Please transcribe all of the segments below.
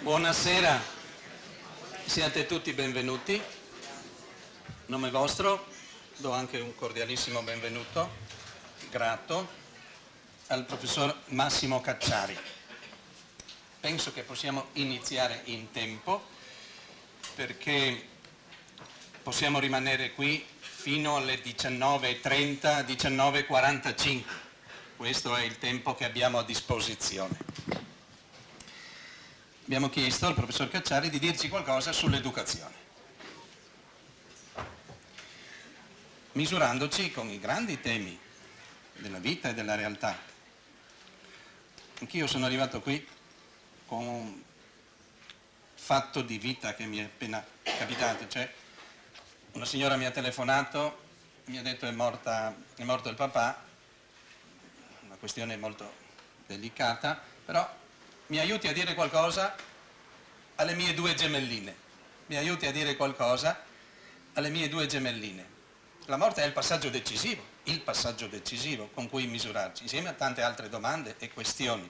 Buonasera, siate tutti benvenuti. Nome vostro, do anche un cordialissimo benvenuto, grato, al professor Massimo Cacciari. Penso che possiamo iniziare in tempo perché possiamo rimanere qui fino alle 19:30, 19:45. Questo è il tempo che abbiamo a disposizione. Abbiamo chiesto al professor Cacciari di dirci qualcosa sull'educazione, misurandoci con i grandi temi della vita e della realtà. Anch'io sono arrivato qui con un fatto di vita che mi è appena capitato, cioè una signora mi ha telefonato, mi ha detto è morto il papà, una questione molto delicata, però mi aiuti a dire qualcosa alle mie due gemelline. Mi aiuti a dire qualcosa alle mie due gemelline. La morte è il passaggio decisivo con cui misurarci, insieme a tante altre domande e questioni.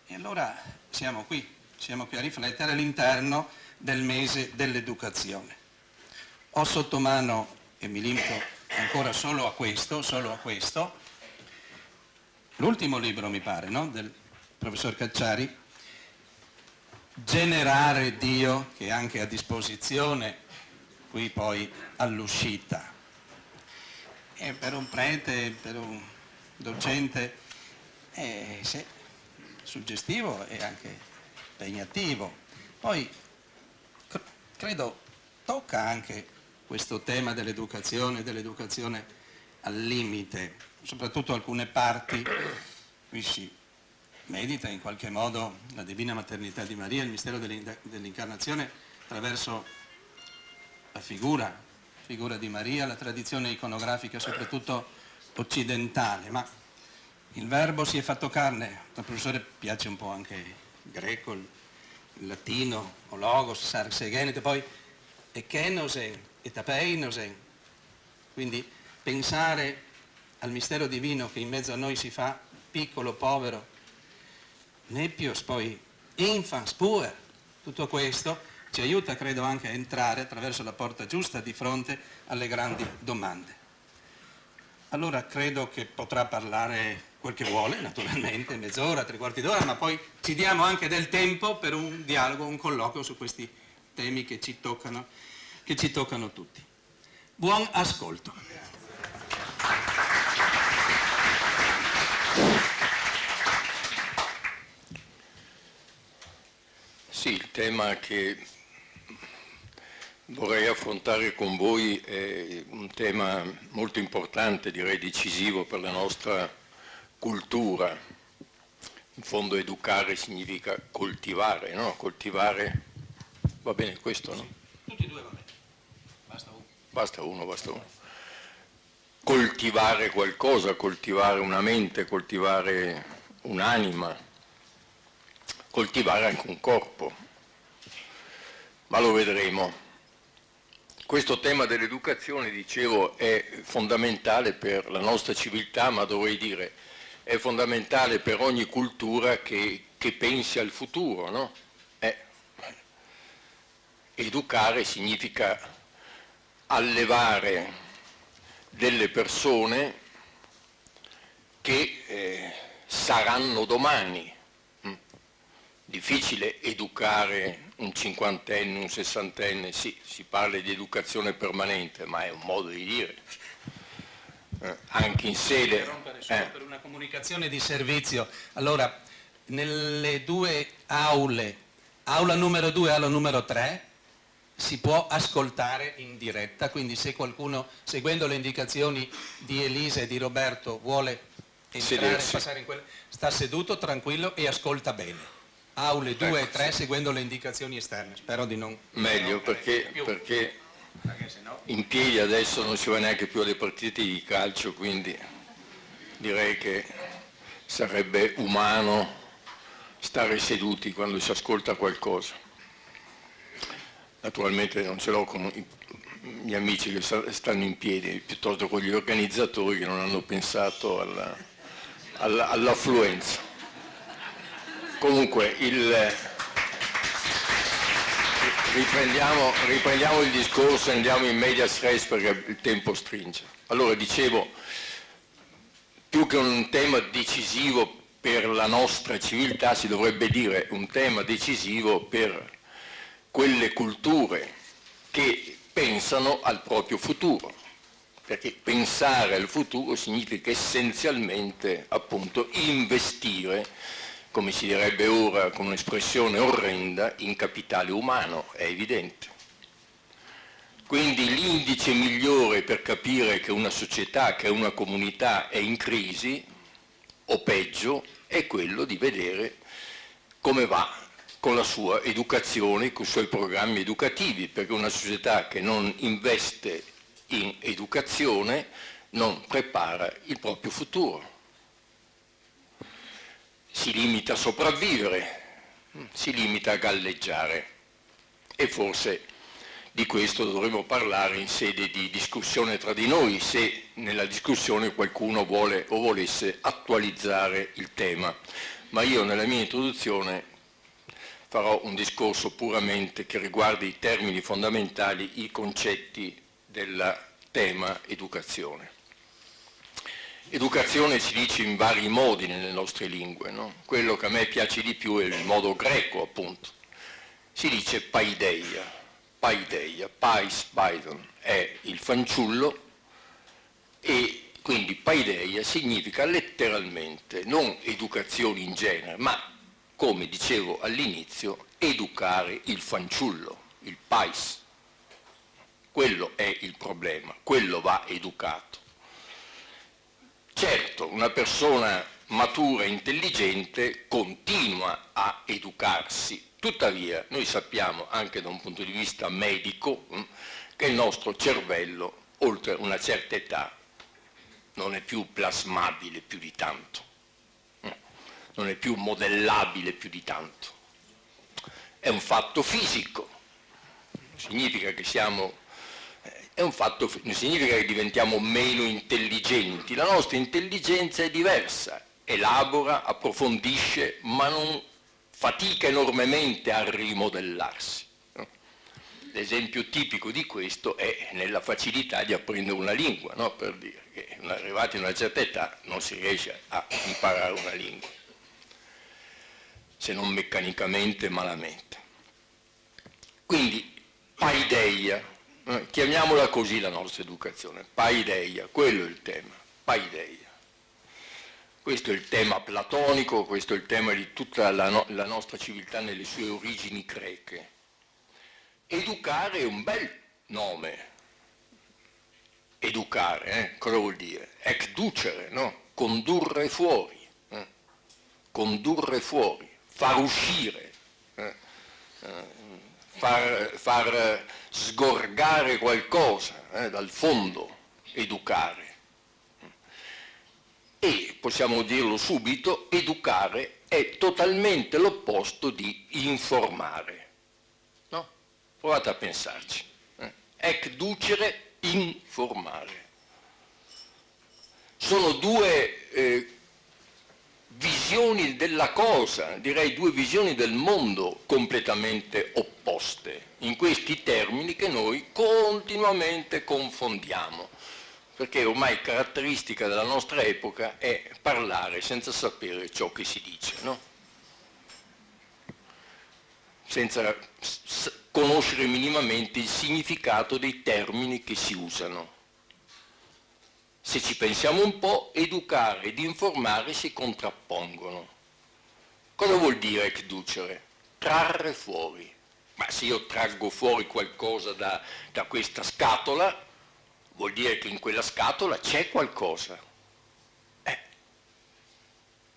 E allora siamo qui a riflettere all'interno del mese dell'educazione. Ho sotto mano, e mi limito ancora solo a questo, l'ultimo libro mi pare, no? Del professor Cacciari, Generare Dio, che è anche a disposizione qui poi all'uscita. E per un prete, per un docente, sì, suggestivo e anche impegnativo. Poi credo tocca anche questo tema dell'educazione al limite, soprattutto alcune parti. Qui si medita in qualche modo la divina maternità di Maria, il mistero dell'incarnazione attraverso la figura di Maria, la tradizione iconografica soprattutto occidentale, ma il verbo si è fatto carne. Al professore piace un po' anche il greco, il latino, o logos, sarx egenite, poi ekenosen et apeinosen, quindi pensare al mistero divino che in mezzo a noi si fa piccolo, povero, nepios, poi infans, puer, tutto questo ci aiuta, credo, anche a entrare attraverso la porta giusta di fronte alle grandi domande. Allora credo che potrà parlare quel che vuole, naturalmente, mezz'ora, tre quarti d'ora, ma poi ci diamo anche del tempo per un dialogo, un colloquio su questi temi che ci toccano tutti. Buon ascolto. Sì, il tema che vorrei affrontare con voi è un tema molto importante, direi decisivo per la nostra cultura. In fondo educare significa coltivare, no? Coltivare, va bene questo, no? Tutti e due va bene, basta uno. Coltivare qualcosa, coltivare una mente, coltivare un'anima, coltivare anche un corpo, ma lo vedremo. Questo tema dell'educazione, dicevo, è fondamentale per la nostra civiltà, ma dovrei dire è fondamentale per ogni cultura che pensi al futuro, no? Educare significa allevare delle persone che saranno domani. Difficile educare un cinquantenne, un sessantenne, sì, si parla di educazione permanente, ma è un modo di dire. Anche in sede... Per una comunicazione di servizio. Allora, nelle due aule, aula numero 2 e aula numero 3, si può ascoltare in diretta, quindi se qualcuno, seguendo le indicazioni di Elisa e di Roberto, vuole entrare e passare in quella, sta seduto, tranquillo e ascolta bene. Aule 2 e 3 seguendo le indicazioni esterne, spero di non... Meglio, perché in piedi adesso non si va neanche più alle partite di calcio, quindi direi che sarebbe umano stare seduti quando si ascolta qualcosa. Naturalmente non ce l'ho con i miei amici che stanno in piedi, piuttosto con gli organizzatori che non hanno pensato all'affluenza. Comunque riprendiamo il discorso e andiamo in medias res perché il tempo stringe. Allora dicevo, più che un tema decisivo per la nostra civiltà si dovrebbe dire un tema decisivo per quelle culture che pensano al proprio futuro, perché pensare al futuro significa essenzialmente appunto investire, come si direbbe ora con un'espressione orrenda, in capitale umano, è evidente. Quindi l'indice migliore per capire che una società, che una comunità è in crisi, o peggio, è quello di vedere come va con la sua educazione, con i suoi programmi educativi, perché una società che non investe in educazione non prepara il proprio futuro. Si limita a sopravvivere, si limita a galleggiare e forse di questo dovremmo parlare in sede di discussione tra di noi, se nella discussione qualcuno vuole o volesse attualizzare il tema. Ma io nella mia introduzione farò un discorso puramente che riguardi i termini fondamentali, i concetti del tema educazione. Educazione si dice in vari modi nelle nostre lingue, no? Quello che a me piace di più è il modo greco, appunto. Si dice paideia. Paideia, pais, paidon, è il fanciullo e quindi paideia significa letteralmente non educazione in genere, ma come dicevo all'inizio, educare il fanciullo, il pais. Quello è il problema, quello va educato. Certo, una persona matura e intelligente continua a educarsi. Tuttavia, noi sappiamo, anche da un punto di vista medico, che il nostro cervello, oltre una certa età, non è più plasmabile più di tanto, non è più modellabile più di tanto. È un fatto fisico, significa che non significa che diventiamo meno intelligenti, la nostra intelligenza è diversa, elabora, approfondisce, ma non fatica enormemente a rimodellarsi. L'esempio tipico di questo è nella facilità di apprendere una lingua, no? Per dire che arrivati a una certa età non si riesce a imparare una lingua, se non meccanicamente, malamente. Quindi paideia, chiamiamola così la nostra educazione, paideia, quello è il tema, paideia. Questo è il tema platonico, questo è il tema di tutta la nostra civiltà nelle sue origini greche. Educare è un bel nome. Educare, cosa vuol dire? Ecducere, no? Condurre fuori, condurre fuori, far uscire, far sgorgare qualcosa dal fondo, educare. E, possiamo dirlo subito, educare è totalmente l'opposto di informare. No? Provate a pensarci. Ecducere, informare. Sono due visioni della cosa, direi due visioni del mondo completamente opposte, in questi termini che noi continuamente confondiamo. Perché ormai caratteristica della nostra epoca è parlare senza sapere ciò che si dice, no? Senza conoscere minimamente il significato dei termini che si usano. Se ci pensiamo un po', educare ed informare si contrappongono. Cosa vuol dire ecducere? Trarre fuori. Ma se io traggo fuori qualcosa da questa scatola, vuol dire che in quella scatola c'è qualcosa,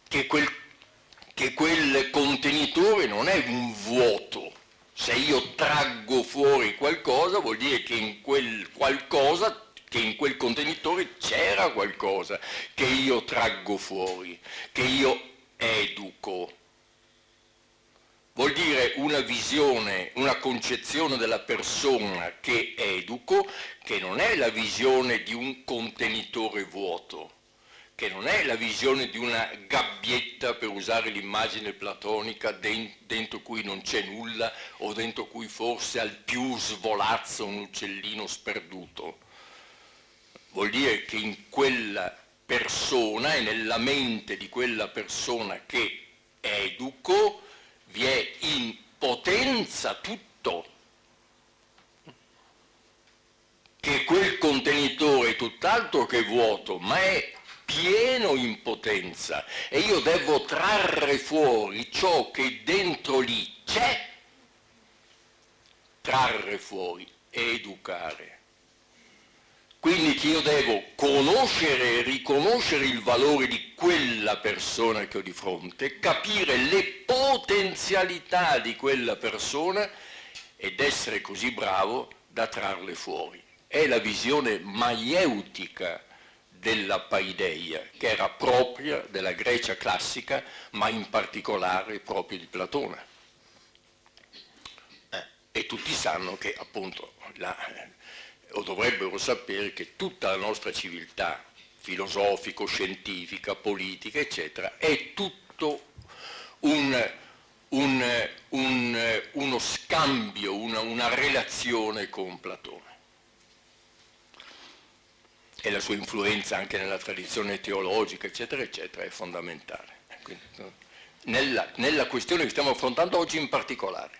che quel contenitore non è un vuoto. Se io traggo fuori qualcosa vuol dire che in quel qualcosa, che in quel contenitore c'era qualcosa che io traggo fuori, che io educo. Vuol dire una visione, una concezione della persona che educo, che non è la visione di un contenitore vuoto, che non è la visione di una gabbietta, per usare l'immagine platonica, dentro cui non c'è nulla o dentro cui forse al più svolazza un uccellino sperduto. Vuol dire che in quella persona e nella mente di quella persona che educo vi è in potenza tutto, che quel contenitore è tutt'altro che vuoto, ma è pieno in potenza e io devo trarre fuori ciò che dentro lì c'è, trarre fuori, educare. Quindi che io devo conoscere e riconoscere il valore di quella persona che ho di fronte, capire le potenzialità di quella persona ed essere così bravo da trarle fuori. È la visione maieutica della paideia, che era propria della Grecia classica, ma in particolare propria di Platone. E tutti sanno che appunto, o dovrebbero sapere, che tutta la nostra civiltà filosofico-scientifica, politica, eccetera, è tutto uno scambio, una relazione con Platone. E la sua influenza anche nella tradizione teologica, eccetera, eccetera, è fondamentale. Quindi, nella questione che stiamo affrontando oggi in particolare,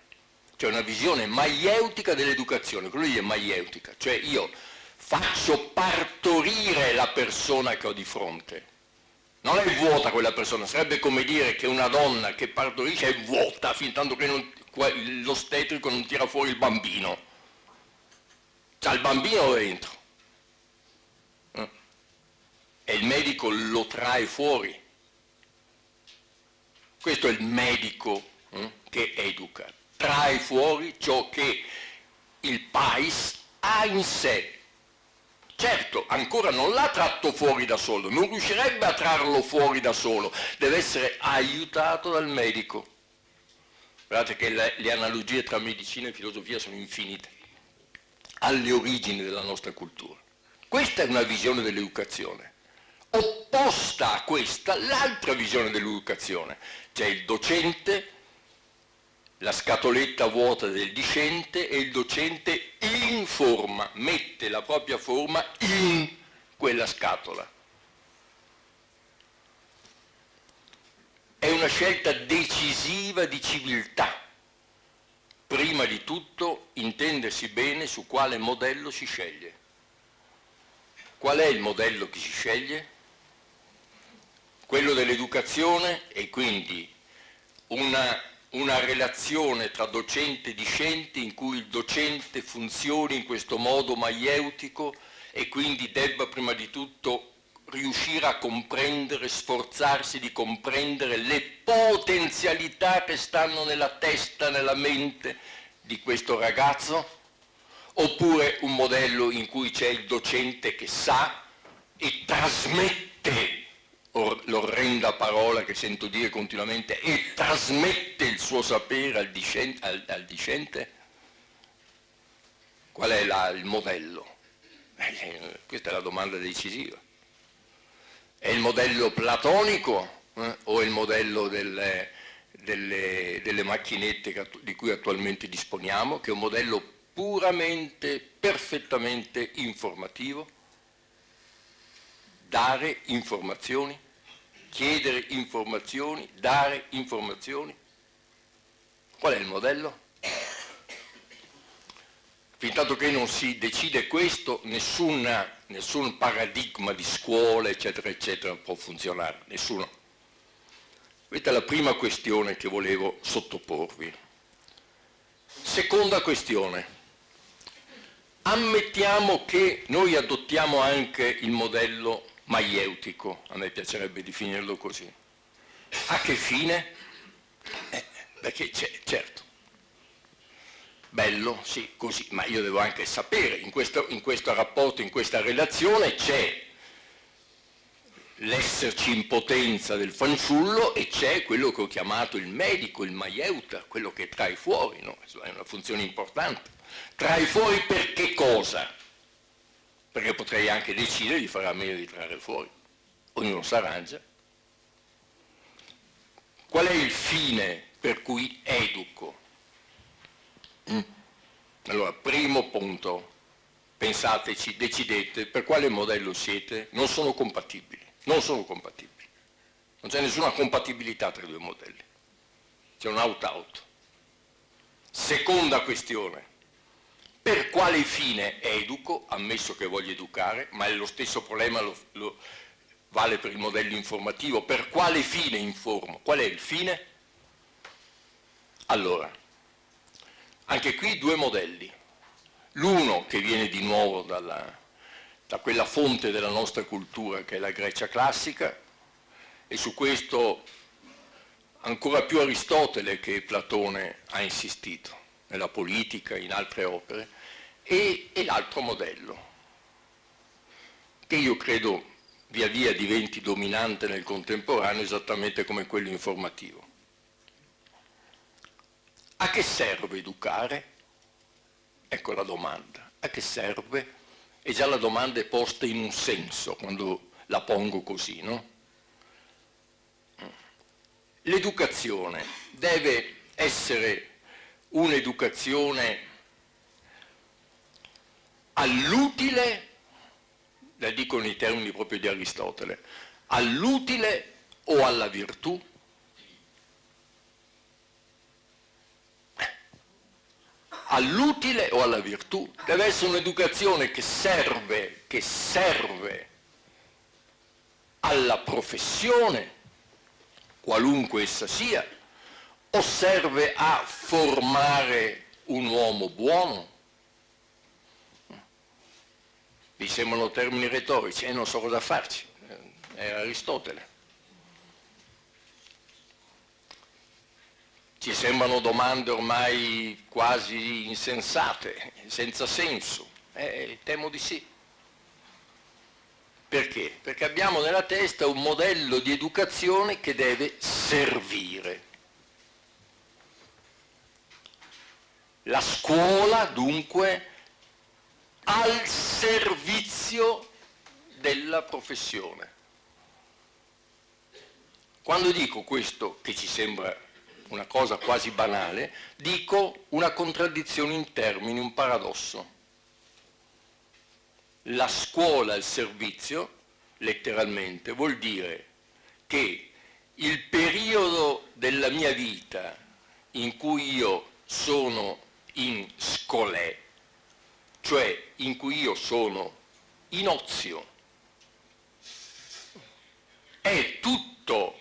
c'è una visione maieutica dell'educazione. Quello lì è maieutica, cioè io faccio partorire la persona che ho di fronte. Non è vuota quella persona, sarebbe come dire che una donna che partorisce è vuota fin tanto che l'ostetrico non tira fuori il bambino. C'ha il bambino dentro. E il medico lo trae fuori. Questo è il medico che educa, trae fuori ciò che il pais ha in sé. Certo, ancora non l'ha tratto fuori da solo, non riuscirebbe a trarlo fuori da solo, deve essere aiutato dal medico. Guardate che le analogie tra medicina e filosofia sono infinite, alle origini della nostra cultura. Questa è una visione dell'educazione. Opposta a questa, l'altra visione dell'educazione. C'è il docente, la scatoletta vuota del discente e il docente informa, mette la propria forma in quella scatola. È una scelta decisiva di civiltà. Prima di tutto intendersi bene su quale modello si sceglie. Qual è il modello che si sceglie? Quello dell'educazione, e quindi una relazione tra docente e discente in cui il docente funzioni in questo modo maieutico e quindi debba prima di tutto riuscire a comprendere, sforzarsi di comprendere le potenzialità che stanno nella testa, nella mente di questo ragazzo, oppure un modello in cui c'è il docente che sa e trasmette, l'orrenda parola che sento dire continuamente, e trasmette il suo sapere al discente? Qual è il modello? Questa è la domanda decisiva. È il modello platonico o è il modello delle macchinette di cui attualmente disponiamo, che è un modello puramente, perfettamente informativo? Dare informazioni, chiedere informazioni, dare informazioni. Qual è il modello? Fintanto che non si decide questo, nessun paradigma di scuola, eccetera, eccetera, può funzionare, nessuno. Questa è la prima questione che volevo sottoporvi. Seconda questione. Ammettiamo che noi adottiamo anche il modello maieutico, a me piacerebbe definirlo così. A che fine? Perché certo, bello, sì, così, ma io devo anche sapere, in questo rapporto, in questa relazione c'è l'esserci in potenza del fanciullo e c'è quello che ho chiamato il medico, il maieuta, quello che trae fuori, no? È una funzione importante. Trae fuori per che cosa? Perché potrei anche decidere di fare a meno di trarre fuori, ognuno si arrangia. Qual è il fine per cui educo? Allora, primo punto, pensateci, decidete per quale modello siete, non sono compatibili, non c'è nessuna compatibilità tra i due modelli, c'è un out-out. Seconda questione, per quale fine educo, ammesso che voglio educare, ma è lo stesso problema, vale per il modello informativo, per quale fine informo? Qual è il fine? Allora, anche qui due modelli. L'uno che viene di nuovo da quella fonte della nostra cultura che è la Grecia classica, e su questo ancora più Aristotele che Platone ha insistito, nella politica, in altre opere, e l'altro modello, che io credo via via diventi dominante nel contemporaneo esattamente come quello informativo. A che serve educare? Ecco la domanda. A che serve? E già la domanda è posta in un senso quando la pongo così, no? L'educazione deve essere un'educazione all'utile, la dico nei termini proprio di Aristotele, all'utile o alla virtù? All'utile o alla virtù? Deve essere un'educazione che serve alla professione, qualunque essa sia, o serve a formare un uomo buono? Vi sembrano termini retorici, e non so cosa farci, è Aristotele. Ci sembrano domande ormai quasi insensate, senza senso, temo di sì. Perché? Perché abbiamo nella testa un modello di educazione che deve servire. La scuola, dunque, al servizio della professione. Quando dico questo, che ci sembra una cosa quasi banale, dico una contraddizione in termini, un paradosso. La scuola al servizio, letteralmente, vuol dire che il periodo della mia vita in cui io sono in scolè, cioè in cui io sono in ozio, è tutto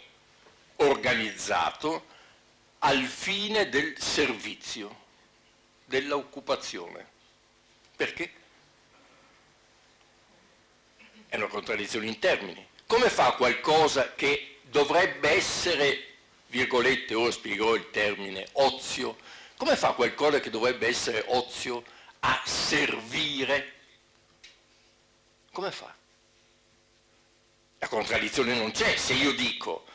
organizzato al fine del servizio, dell'occupazione. Perché? È una contraddizione in termini. Come fa qualcosa che dovrebbe essere, virgolette, ora spiegherò il termine, ozio, come fa qualcosa che dovrebbe essere ozio a servire? Come fa? La contraddizione non c'è se io dico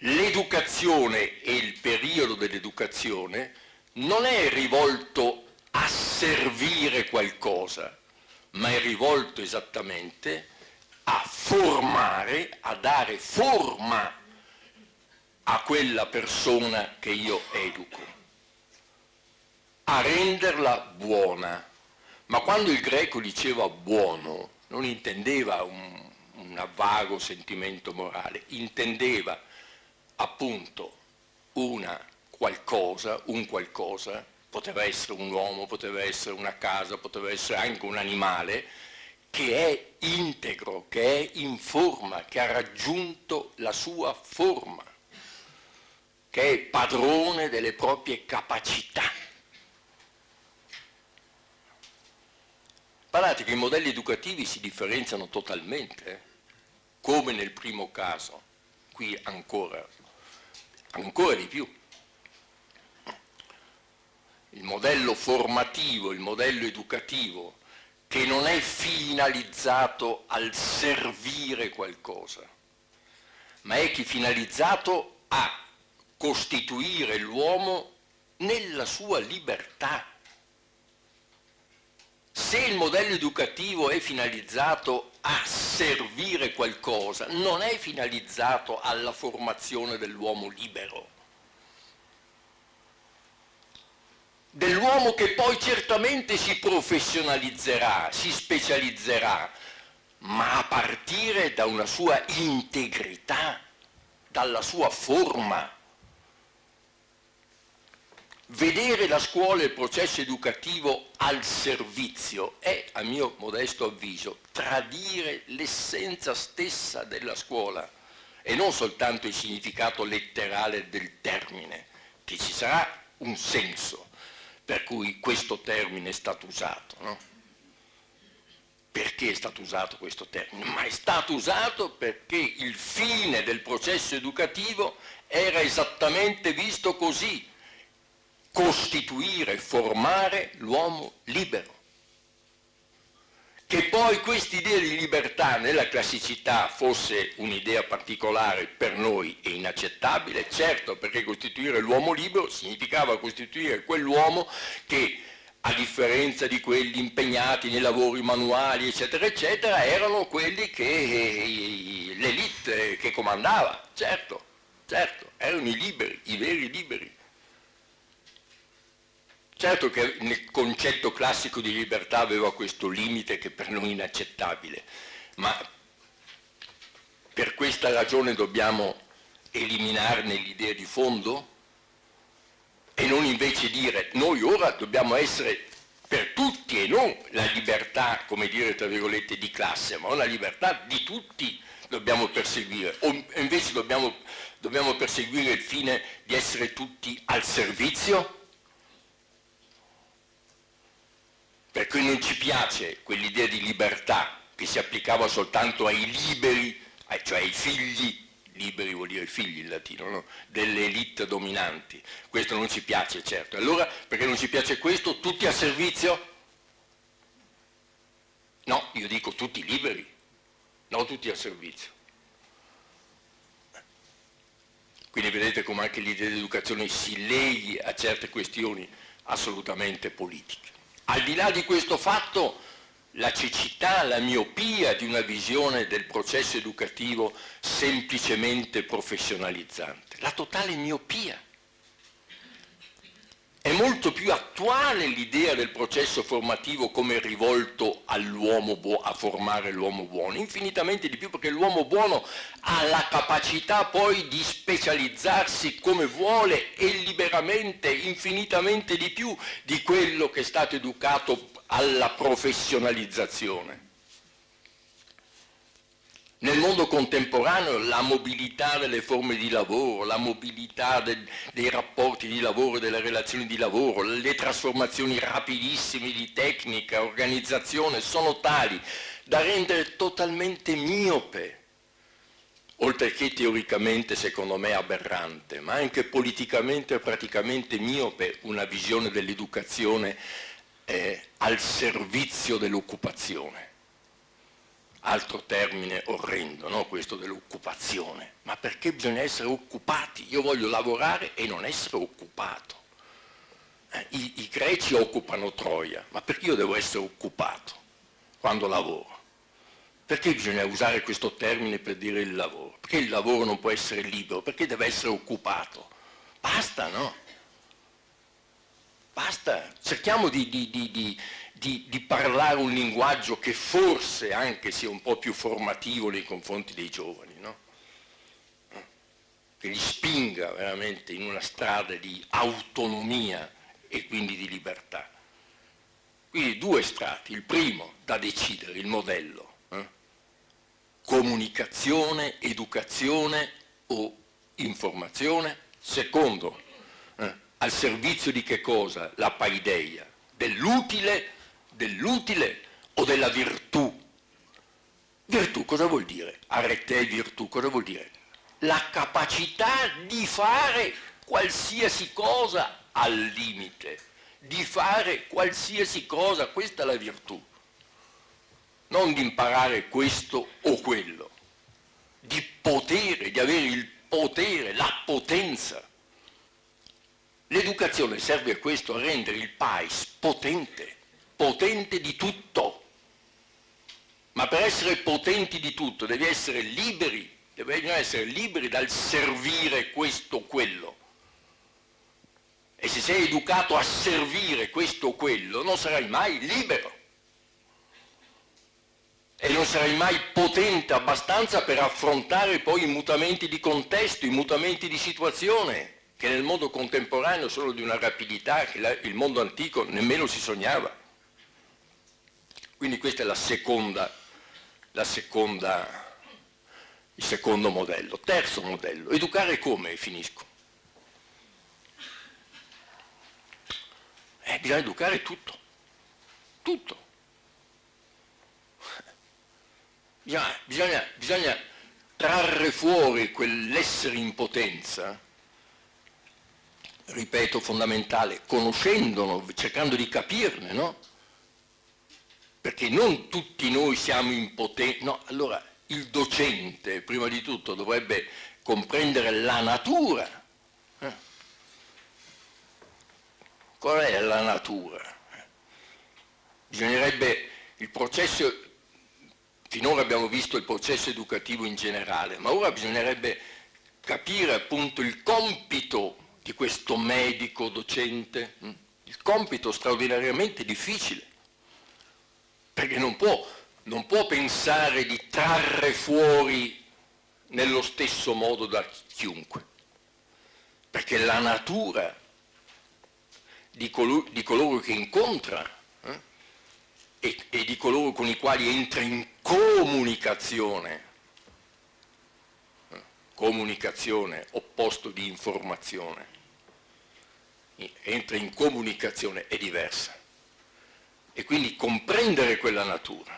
l'educazione e il periodo dell'educazione non è rivolto a servire qualcosa, ma è rivolto esattamente a formare, a dare forma a quella persona che io educo, a renderla buona. Ma quando il greco diceva buono, non intendeva un vago sentimento morale, intendeva appunto un qualcosa, poteva essere un uomo, poteva essere una casa, poteva essere anche un animale, che è integro, che è in forma, che ha raggiunto la sua forma, che è padrone delle proprie capacità. Guardate che i modelli educativi si differenziano totalmente, come nel primo caso, qui ancora di più. Il modello formativo, il modello educativo, che non è finalizzato al servire qualcosa, ma è finalizzato a costituire l'uomo nella sua libertà. Se il modello educativo è finalizzato a servire qualcosa, non è finalizzato alla formazione dell'uomo libero, dell'uomo che poi certamente si professionalizzerà, si specializzerà, ma a partire da una sua integrità, dalla sua forma. Vedere la scuola e il processo educativo al servizio è, a mio modesto avviso, tradire l'essenza stessa della scuola e non soltanto il significato letterale del termine, che ci sarà un senso per cui questo termine è stato usato, no? Perché è stato usato questo termine? Ma è stato usato perché il fine del processo educativo era esattamente visto così: costituire, formare l'uomo libero. Che poi quest'idea di libertà nella classicità fosse un'idea particolare per noi e inaccettabile, certo, perché costituire l'uomo libero significava costituire quell'uomo che, a differenza di quelli impegnati nei lavori manuali, eccetera, eccetera, erano quelli che l'élite che comandava, certo, erano i liberi, i veri liberi. Certo che nel concetto classico di libertà aveva questo limite che per noi è inaccettabile, ma per questa ragione dobbiamo eliminarne l'idea di fondo e non invece dire noi ora dobbiamo essere per tutti e non la libertà, come dire, tra virgolette, di classe, ma una libertà di tutti dobbiamo perseguire, o invece dobbiamo perseguire il fine di essere tutti al servizio? Per cui non ci piace quell'idea di libertà che si applicava soltanto ai liberi, cioè ai figli, liberi vuol dire figli in latino, no? Delle elite dominanti. Questo non ci piace, certo. Allora, perché non ci piace questo, tutti a servizio? No, io dico tutti liberi, non tutti a servizio. Quindi vedete come anche l'idea di educazione si leghi a certe questioni assolutamente politiche. Al di là di questo fatto, la cecità, la miopia di una visione del processo educativo semplicemente professionalizzante, la totale miopia. È molto più attuale l'idea del processo formativo come rivolto all'uomo a formare l'uomo buono, infinitamente di più, perché l'uomo buono ha la capacità poi di specializzarsi come vuole e liberamente, infinitamente di più di quello che è stato educato alla professionalizzazione. Nel mondo contemporaneo la mobilità delle forme di lavoro, la mobilità dei rapporti di lavoro, delle relazioni di lavoro, le trasformazioni rapidissime di tecnica, organizzazione sono tali da rendere totalmente miope, oltre che teoricamente secondo me aberrante, ma anche politicamente e praticamente miope una visione dell'educazione al servizio dell'occupazione. Altro termine orrendo, no? Questo dell'occupazione. Ma perché bisogna essere occupati? Io voglio lavorare e non essere occupato. I greci occupano Troia, ma perché io devo essere occupato quando lavoro? Perché bisogna usare questo termine per dire il lavoro? Perché il lavoro non può essere libero? Perché deve essere occupato? Basta, no? Basta, cerchiamo di parlare un linguaggio che forse anche sia un po' più formativo nei confronti dei giovani, no? Che li spinga veramente in una strada di autonomia e quindi di libertà. Quindi due strati, il primo da decidere, il modello, comunicazione, educazione o informazione, secondo, al servizio di che cosa? La paideia, dell'utile o della virtù? Virtù cosa vuol dire? Arete virtù cosa vuol dire? La capacità di fare qualsiasi cosa al limite, di fare qualsiasi cosa, questa è la virtù. Non di imparare questo o quello, di potere, di avere il potere, la potenza. L'educazione serve a questo, a rendere il paese potente di tutto, ma per essere potenti di tutto dobbiamo essere liberi dal servire questo o quello. E se sei educato a servire questo o quello, non sarai mai libero. E non sarai mai potente abbastanza per affrontare poi i mutamenti di contesto, i mutamenti di situazione, che nel mondo contemporaneo sono di una rapidità che il mondo antico nemmeno si sognava. Quindi questo è il secondo modello. Terzo modello, educare come? Finisco. Bisogna educare tutto. Bisogna trarre fuori quell'essere in potenza, ripeto, fondamentale, conoscendolo, cercando di capirne, no? Perché non tutti noi siamo impotenti, no? Allora il docente, prima di tutto, dovrebbe comprendere la natura. Qual è la natura? Bisognerebbe il processo. Finora abbiamo visto il processo educativo in generale, ma ora bisognerebbe capire appunto il compito di questo medico docente, il compito straordinariamente difficile, perché non può pensare di trarre fuori nello stesso modo da chiunque, perché la natura di coloro che incontra e di coloro con i quali entra in comunicazione, opposto di informazione, entra in comunicazione è diversa, e quindi comprendere quella natura.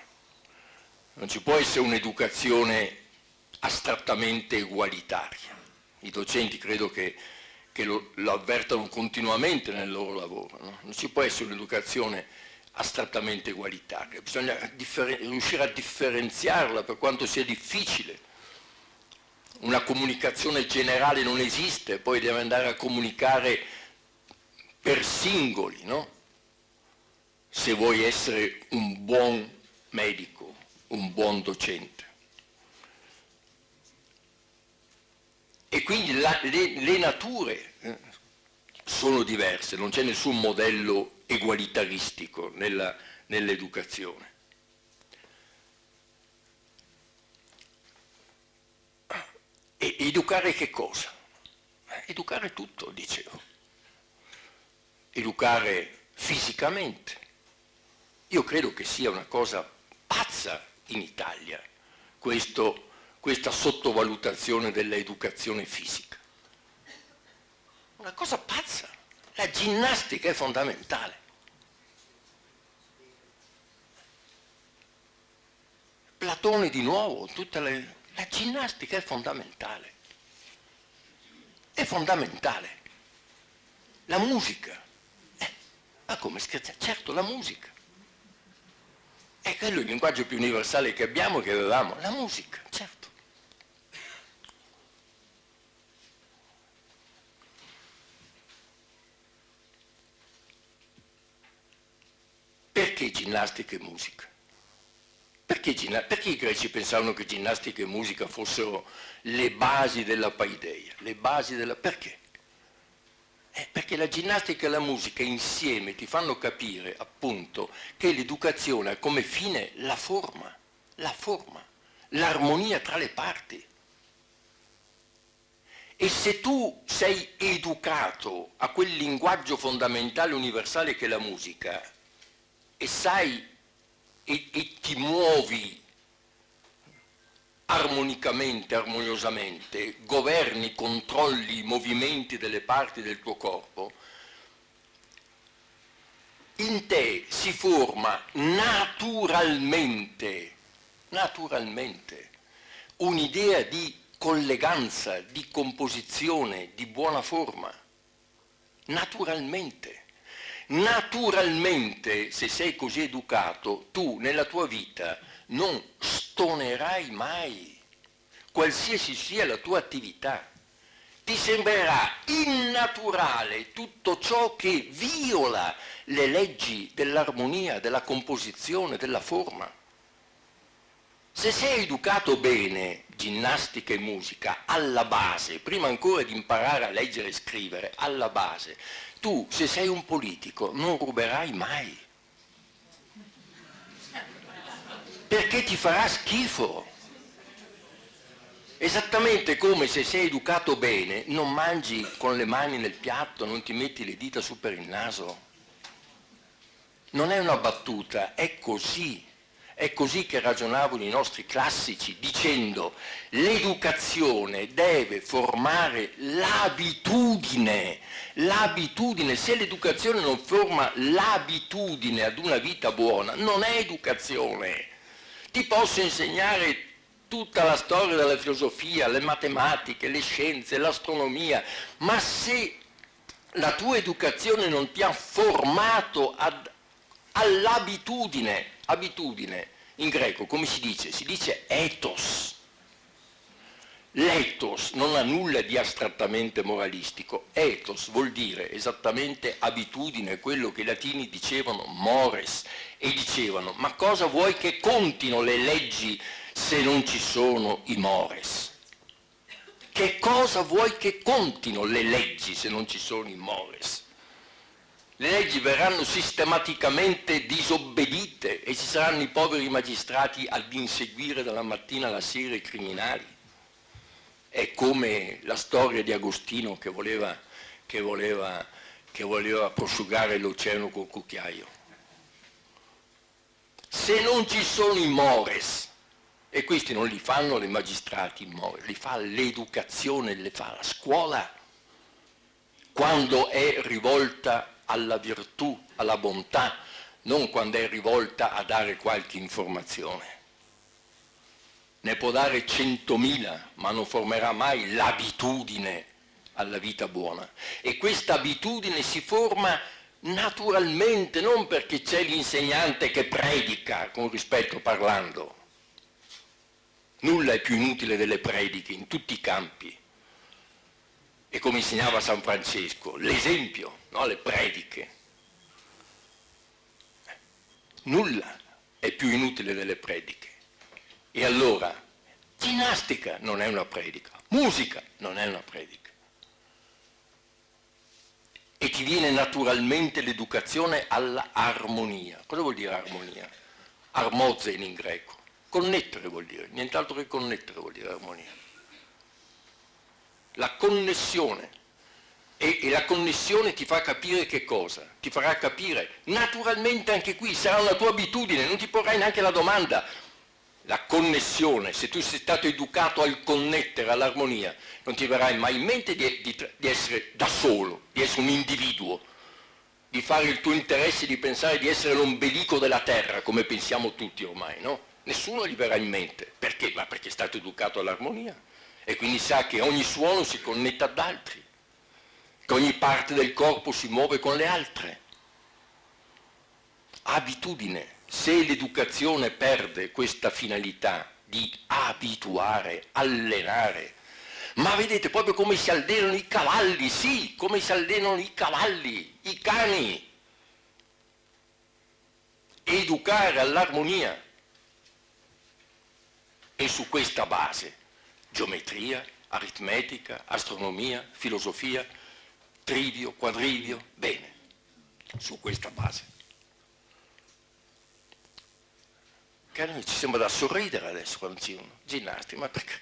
Non ci può essere un'educazione astrattamente egualitaria. I docenti credo che lo avvertano continuamente nel loro lavoro, no? Non ci può essere un'educazione astrattamente egualitaria, bisogna riuscire a differenziarla, per quanto sia difficile. Una comunicazione generale non esiste, poi deve andare a comunicare per singoli, no? Se vuoi essere un buon medico, un buon docente. E quindi le nature sono diverse, non c'è nessun modello egualitaristico nell'educazione. E educare che cosa? Educare tutto, dicevo. Educare fisicamente. Io credo che sia una cosa pazza in Italia, questa sottovalutazione dell'educazione fisica. Una cosa pazza. La ginnastica è fondamentale. Platone di nuovo, la ginnastica è fondamentale. È fondamentale. La musica. Ma come scherzare? Certo, la musica. È quello il linguaggio più universale che abbiamo, che avevamo. La musica, certo. Perché ginnastica e musica? Perché i greci pensavano che ginnastica e musica fossero le basi della paideia? Perché? Perché la ginnastica e la musica insieme ti fanno capire appunto che l'educazione ha come fine la forma, l'armonia tra le parti. E se tu sei educato a quel linguaggio fondamentale universale che è la musica, e sai e ti muovi armonicamente, armoniosamente, governi, controlli i movimenti delle parti del tuo corpo, in te si forma naturalmente un'idea di colleganza, di composizione, di buona forma. Naturalmente, se sei così educato, tu nella tua vita non stonerai mai, qualsiasi sia la tua attività. Ti sembrerà innaturale tutto ciò che viola le leggi dell'armonia, della composizione, della forma. Se sei educato bene, ginnastica e musica, alla base, prima ancora di imparare a leggere e scrivere, alla base, tu, se sei un politico, non ruberai mai. Perché ti farà schifo. Esattamente come se sei educato bene, non mangi con le mani nel piatto, non ti metti le dita su per il naso. Non è una battuta, è così. È così che ragionavano i nostri classici, dicendo l'educazione deve formare l'abitudine. L'abitudine, se l'educazione non forma l'abitudine ad una vita buona, non è educazione. Ti posso insegnare tutta la storia della filosofia, le matematiche, le scienze, l'astronomia, ma se la tua educazione non ti ha formato all'abitudine, abitudine, in greco come si dice? Si dice ethos. L'ethos non ha nulla di astrattamente moralistico, ethos vuol dire esattamente abitudine, quello che i latini dicevano mores, e dicevano ma cosa vuoi che contino le leggi se non ci sono i mores? Che cosa vuoi che contino le leggi se non ci sono i mores? Le leggi verranno sistematicamente disobbedite e ci saranno i poveri magistrati ad inseguire dalla mattina alla sera i criminali. È come la storia di Agostino che voleva prosciugare l'oceano col cucchiaio. Se non ci sono i mores, e questi non li fanno i magistrati i mores, li fa l'educazione, li fa la scuola, quando è rivolta alla virtù, alla bontà, non quando è rivolta a dare qualche informazione. Ne può dare 100.000, ma non formerà mai l'abitudine alla vita buona. E questa abitudine si forma naturalmente, non perché c'è l'insegnante che predica, con rispetto parlando. Nulla è più inutile delle prediche in tutti i campi. E come insegnava San Francesco, l'esempio, no? Le prediche. Nulla è più inutile delle prediche. E allora, ginnastica non è una predica, musica non è una predica. E ti viene naturalmente l'educazione alla armonia. Cosa vuol dire armonia? Armozen in greco. Connettere vuol dire, nient'altro che connettere vuol dire armonia. La connessione. E la connessione ti fa capire che cosa? Ti farà capire, naturalmente anche qui sarà una tua abitudine, non ti porrai neanche la domanda. La connessione, se tu sei stato educato al connettere, all'armonia, non ti verrai mai in mente di essere da solo, di essere un individuo, di fare il tuo interesse, di pensare di essere l'ombelico della terra, come pensiamo tutti ormai, no? Nessuno gli verrà in mente. Perché? Ma perché è stato educato all'armonia e quindi sa che ogni suono si connette ad altri, che ogni parte del corpo si muove con le altre. Abitudine. Se l'educazione perde questa finalità di abituare, allenare, ma vedete proprio come si allenano i cavalli, sì, come si allenano i cavalli, i cani. Educare all'armonia. E su questa base, geometria, aritmetica, astronomia, filosofia, trivio, quadrivio, bene, su questa base. Che a noi ci sembra da sorridere adesso quando ci dicono ginnastica, ma perché?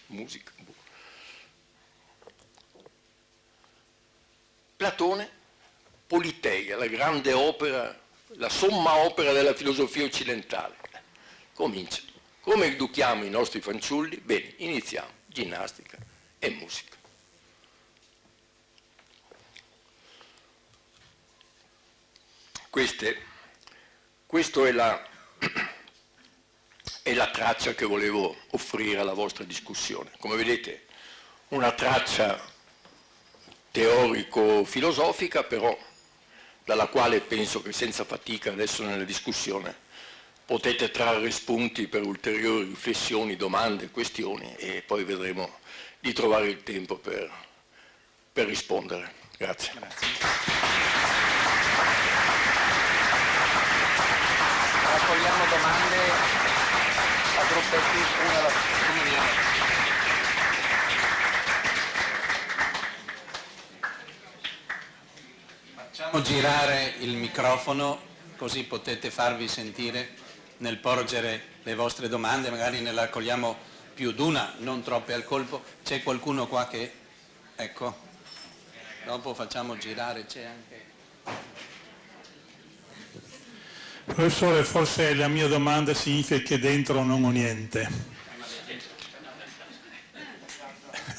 Musica. Platone, Politeia, la grande opera, la somma opera della filosofia occidentale. Comincia. Come educhiamo i nostri fanciulli? Bene, iniziamo, ginnastica e musica. Questa è la traccia che volevo offrire alla vostra discussione. Come vedete, una traccia teorico-filosofica, però dalla quale penso che senza fatica adesso nella discussione potete trarre spunti per ulteriori riflessioni, domande, questioni e poi vedremo di trovare il tempo per rispondere. Grazie. Raccogliamo domande. Facciamo girare il microfono così potete farvi sentire nel porgere le vostre domande, magari ne raccogliamo più d'una, non troppe al colpo. C'è qualcuno qua che... Ecco, dopo facciamo girare, c'è anche... Professore, forse la mia domanda significa che dentro non ho niente.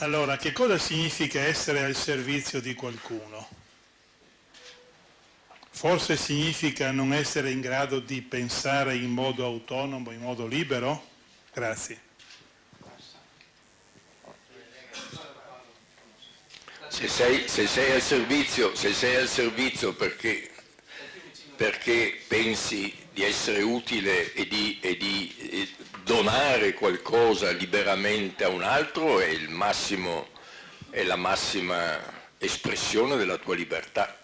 Allora, che cosa significa essere al servizio di qualcuno? Forse significa non essere in grado di pensare in modo autonomo, in modo libero? Grazie. Se sei al servizio perché pensi di essere utile e di donare qualcosa liberamente a un altro, è la massima espressione della tua libertà.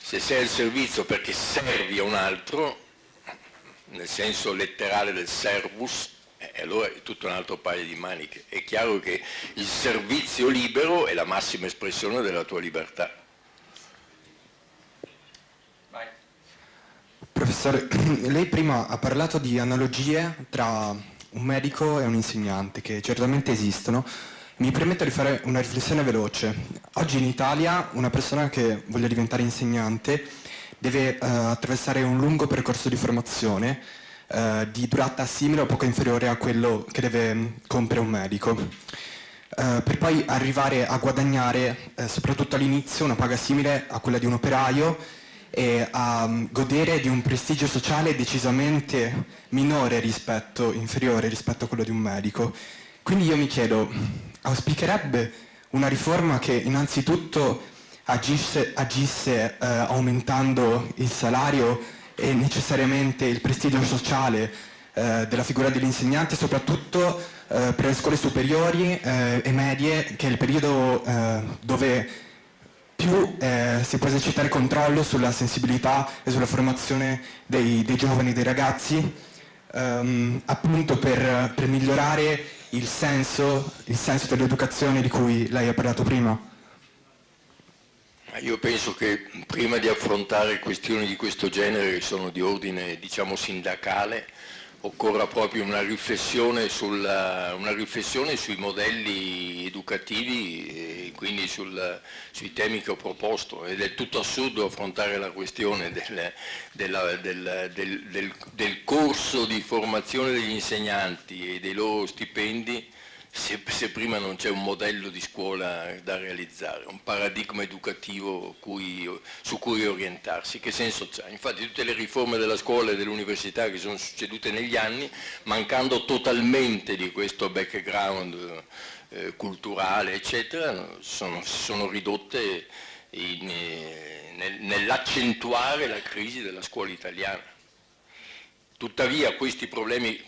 Se sei al servizio perché servi a un altro, nel senso letterale del servus, allora è tutto un altro paio di maniche. È chiaro che il servizio libero è la massima espressione della tua libertà. Vai. Professore, lei prima ha parlato di analogie tra un medico e un insegnante, che certamente esistono. Mi permetto di fare una riflessione veloce. Oggi in Italia una persona che voglia diventare insegnante deve attraversare un lungo percorso di formazione di durata simile o poco inferiore a quello che deve compiere un medico, per poi arrivare a guadagnare, soprattutto all'inizio, una paga simile a quella di un operaio e a godere di un prestigio sociale decisamente inferiore rispetto a quello di un medico. Quindi io mi chiedo, auspicherebbe una riforma che innanzitutto agisse aumentando il salario e necessariamente il prestigio sociale della figura dell'insegnante, soprattutto per le scuole superiori e medie, che è il periodo dove più si può esercitare controllo sulla sensibilità e sulla formazione dei giovani, dei ragazzi, appunto per migliorare il senso dell'educazione di cui lei ha parlato prima. Io penso che prima di affrontare questioni di questo genere, che sono di ordine, diciamo, sindacale, occorra proprio una riflessione sui modelli educativi e quindi sui temi che ho proposto. Ed è tutto assurdo affrontare la questione del corso di formazione degli insegnanti e dei loro stipendi se prima non c'è un modello di scuola da realizzare, un paradigma educativo su cui orientarsi. Che senso c'ha? Infatti tutte le riforme della scuola e dell'università che sono succedute negli anni, mancando totalmente di questo background culturale, eccetera, sono ridotte nell'accentuare la crisi della scuola italiana. Tuttavia questo problema è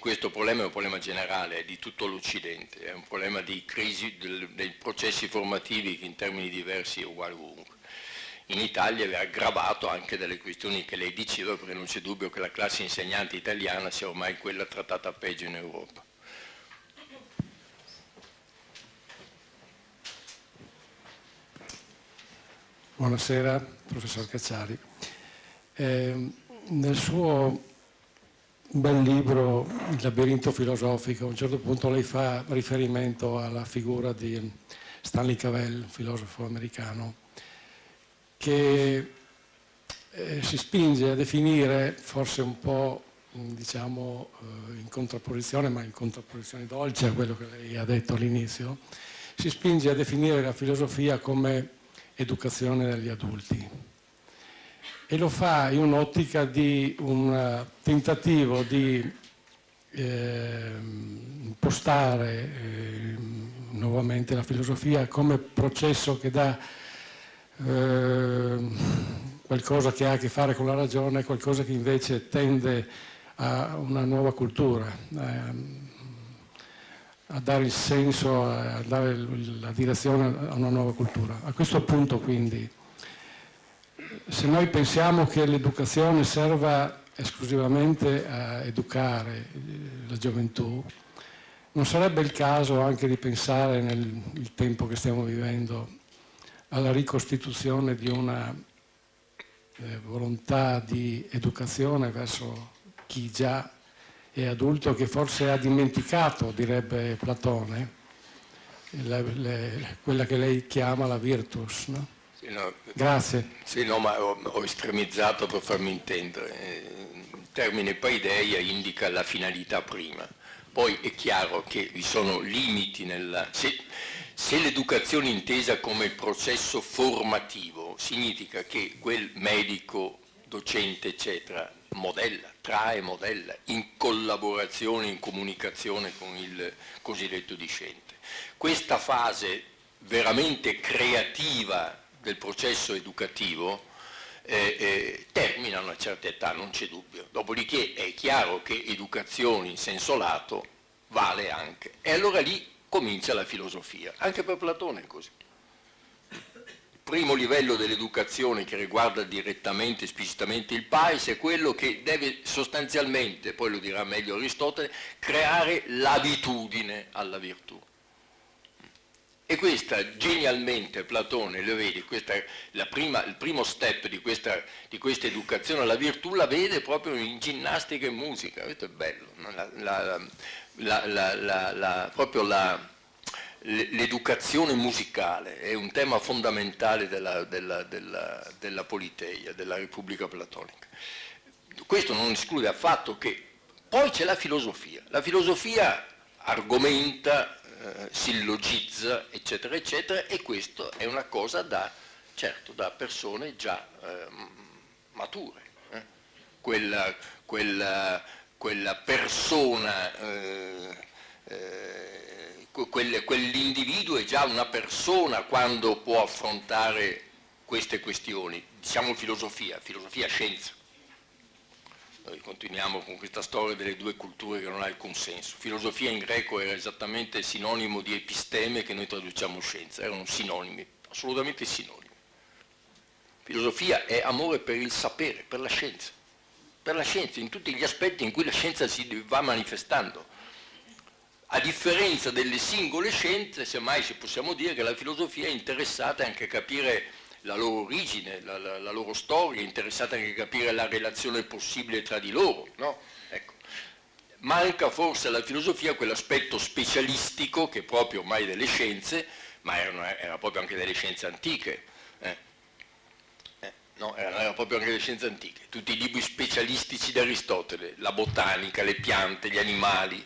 un problema generale, è di tutto l'Occidente, è un problema di crisi dei processi formativi che in termini diversi è uguale ovunque. In Italia è aggravato anche dalle questioni che lei diceva, perché non c'è dubbio che la classe insegnante italiana sia ormai quella trattata peggio in Europa. Buonasera, professor Cacciari. Nel suo bel libro Il labirinto filosofico, a un certo punto lei fa riferimento alla figura di Stanley Cavell, un filosofo americano, che si spinge a definire, forse un po' diciamo in contrapposizione, ma in contrapposizione dolce a quello che lei ha detto all'inizio, si spinge a definire la filosofia come educazione degli adulti. E lo fa in un'ottica di un tentativo di impostare nuovamente la filosofia come processo che dà qualcosa che ha a che fare con la ragione, qualcosa che invece tende a una nuova cultura, a dare il senso, a dare la direzione a una nuova cultura. A questo punto quindi, se noi pensiamo che l'educazione serva esclusivamente a educare la gioventù, non sarebbe il caso anche di pensare nel tempo che stiamo vivendo alla ricostituzione di una volontà di educazione verso chi già è adulto, che forse ha dimenticato, direbbe Platone, quella che lei chiama la virtus, no? Sì, no, Grazie. sì, no, ma ho estremizzato per farmi intendere. Il termine paideia indica la finalità prima. Poi è chiaro che vi sono limiti nella... Se l'educazione è intesa come processo formativo, significa che quel medico, docente, eccetera, modella in collaborazione, in comunicazione con il cosiddetto discente. Questa fase veramente creativa del processo educativo termina a una certa età, non c'è dubbio. Dopodiché è chiaro che educazione in senso lato vale anche. E allora lì comincia la filosofia, anche per Platone è così. Il primo livello dell'educazione che riguarda direttamente, esplicitamente il pais è quello che deve sostanzialmente, poi lo dirà meglio Aristotele, creare l'abitudine alla virtù. E questa genialmente Platone, lo vedi, il primo step di questa educazione alla virtù la vede proprio in ginnastica e musica. Questo è bello, no? Proprio l'educazione musicale è un tema fondamentale della Politeia, della Repubblica Platonica. Questo non esclude affatto che poi c'è la filosofia. La filosofia argomenta, sillogizza, eccetera, eccetera, e questo è una cosa da persone già mature. Quella persona, quell'individuo è già una persona quando può affrontare queste questioni. Diciamo filosofia scienza. Noi continuiamo con questa storia delle due culture che non ha alcun senso. Filosofia in greco era esattamente sinonimo di episteme, che noi traduciamo scienza, erano sinonimi, assolutamente sinonimi. Filosofia è amore per il sapere, per la scienza in tutti gli aspetti in cui la scienza si va manifestando. A differenza delle singole scienze, semmai ci possiamo dire che la filosofia è interessata anche a capire la loro origine, la loro storia, è interessata anche a capire la relazione possibile tra di loro, no? Ecco. Manca forse alla filosofia quell'aspetto specialistico che è proprio ormai delle scienze, ma era proprio anche delle scienze antiche. No, era proprio anche delle scienze antiche. Tutti i libri specialistici di Aristotele, la botanica, le piante, gli animali,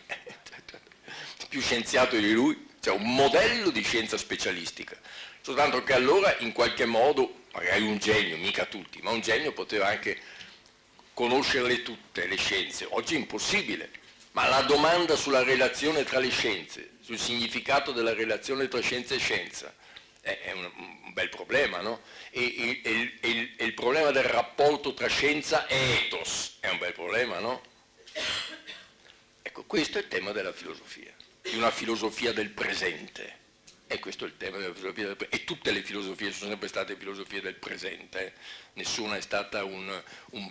più scienziato di lui, cioè un modello di scienza specialistica. Soltanto che allora in qualche modo, magari un genio, mica tutti, ma un genio poteva anche conoscerle tutte le scienze. Oggi è impossibile, ma la domanda sulla relazione tra le scienze, sul significato della relazione tra scienza e scienza, è un bel problema, no? E il problema del rapporto tra scienza e ethos è un bel problema, no? Ecco, questo è il tema della filosofia, di una filosofia del presente. E questo è il tema della filosofia del presente. E tutte le filosofie sono sempre state filosofie del presente, nessuna è stata un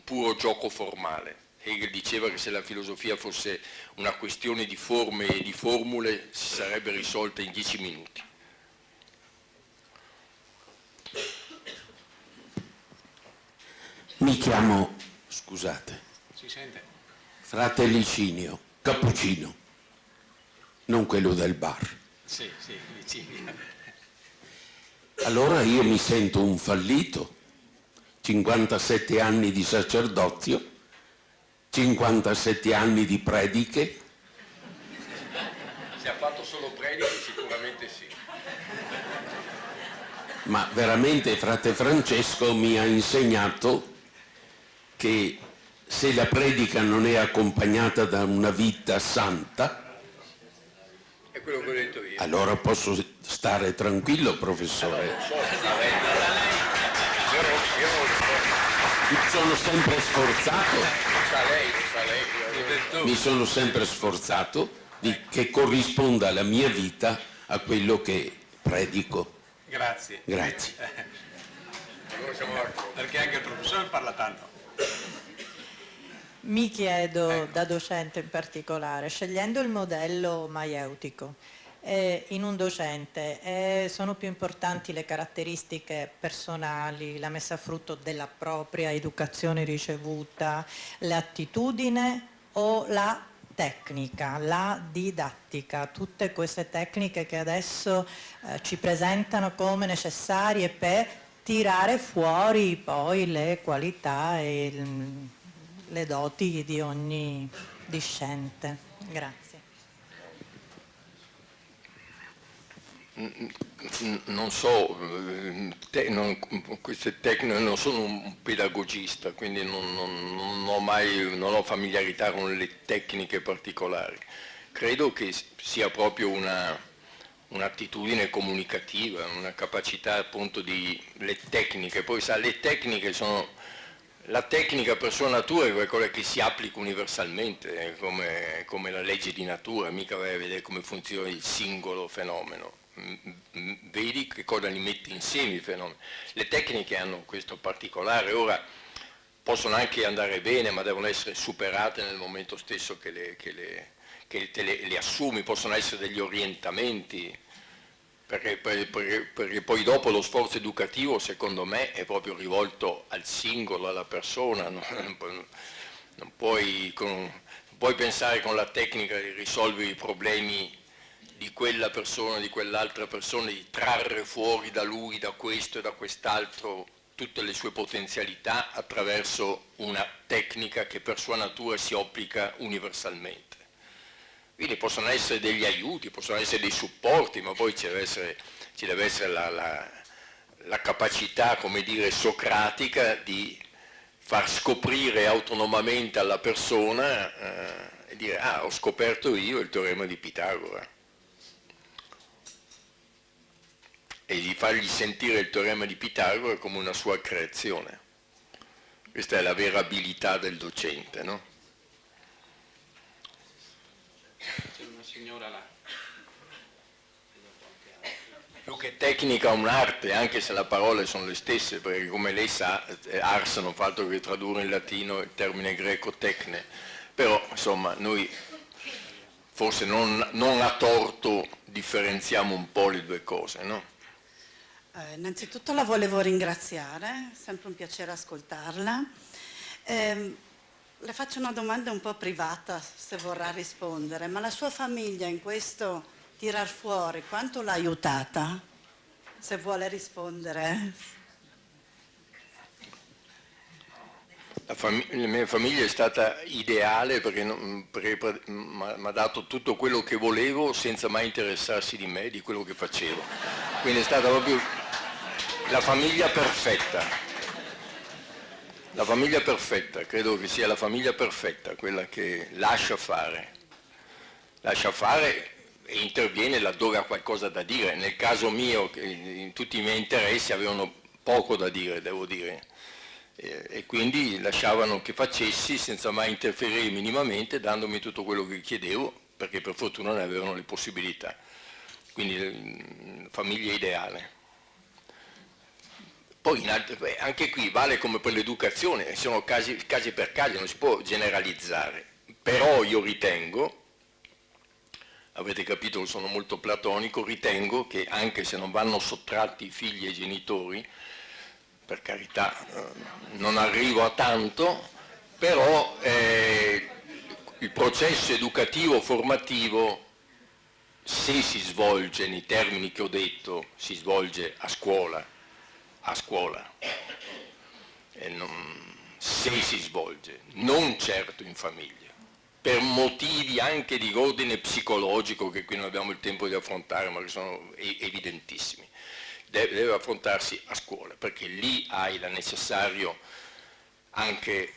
puro gioco formale. Hegel diceva che se la filosofia fosse una questione di forme e di formule si sarebbe risolta in 10 minuti. Mi chiamo, scusate, Si sente? frate Licinio, cappuccino, non quello del bar. Sì, vicini. Allora io mi sento un fallito, 57 anni di sacerdozio, 57 anni di prediche. Se ha fatto solo prediche sicuramente sì. Ma veramente frate Francesco mi ha insegnato che se la predica non è accompagnata da una vita santa, È quello che ho detto io. allora posso stare tranquillo, professore. Io non lo so. Mi sono sempre sforzato, Lo sa lei. mi sono sempre sforzato che corrisponda la mia vita a quello che predico. Grazie. Grazie. Allora siamo d'accordo. Perché anche il professore parla tanto. Mi chiedo, da docente in particolare, scegliendo il modello maieutico, in un docente? Sono più importanti le caratteristiche personali, la messa a frutto della propria educazione ricevuta, l'attitudine o la tecnica, la didattica, tutte queste tecniche che adesso ci presentano come necessarie per tirare fuori poi le qualità e le doti di ogni discente. Grazie. Non so, queste tecniche, non sono un pedagogista, quindi non ho familiarità con le tecniche particolari. Credo che sia proprio un'attitudine comunicativa, una capacità appunto le tecniche. Poi sa, le tecniche sono, la tecnica per sua natura è quella che si applica universalmente, come la legge di natura, mica vai a vedere come funziona il singolo fenomeno. Vedi che cosa li metti insieme i fenomeni. Le tecniche hanno questo particolare, ora possono anche andare bene, ma devono essere superate nel momento stesso che le assumi, possono essere degli orientamenti, perché poi dopo lo sforzo educativo secondo me è proprio rivolto al singolo, alla persona, non puoi pensare con la tecnica di risolvere i problemi di quella persona, di quell'altra persona, di trarre fuori da lui, da questo e da quest'altro, tutte le sue potenzialità attraverso una tecnica che per sua natura si applica universalmente. Quindi possono essere degli aiuti, possono essere dei supporti, ma poi ci deve essere la capacità, come dire, socratica di far scoprire autonomamente alla persona e dire: ah, ho scoperto io il teorema di Pitagora. E di fargli sentire il teorema di Pitagora come una sua creazione. Questa è la vera abilità del docente, no? C'è una signora là. Più che tecnica un'arte, anche se le parole sono le stesse, perché come lei sa, ars non fa altro che tradurre in latino il termine greco tecne, però insomma noi forse non a torto differenziamo un po' le due cose, no? Innanzitutto la volevo ringraziare, è sempre un piacere ascoltarla. Le faccio una domanda un po' privata, se vorrà rispondere, ma la sua famiglia in questo tirar fuori quanto l'ha aiutata? Se vuole rispondere. La mia famiglia è stata ideale perché mi ha dato tutto quello che volevo senza mai interessarsi di me, di quello che facevo. Quindi è stata proprio la famiglia perfetta. La famiglia perfetta, credo che sia la famiglia perfetta, quella che lascia fare e interviene laddove ha qualcosa da dire. Nel caso mio, tutti i miei interessi avevano poco da dire, devo dire. E quindi lasciavano che facessi senza mai interferire minimamente, dandomi tutto quello che chiedevo, perché per fortuna ne avevano le possibilità. Quindi famiglia ideale. Poi anche qui vale come per l'educazione, sono casi per casi, non si può generalizzare. Però io ritengo, avete capito che sono molto platonico, ritengo che anche se non vanno sottratti i figli ai genitori, per carità, non arrivo a tanto, però il processo educativo formativo, se si svolge nei termini che ho detto, si svolge a scuola, se si svolge, non certo in famiglia, per motivi anche di ordine psicologico che qui non abbiamo il tempo di affrontare, ma che sono evidentissimi. Deve affrontarsi a scuola, perché lì hai la necessario, anche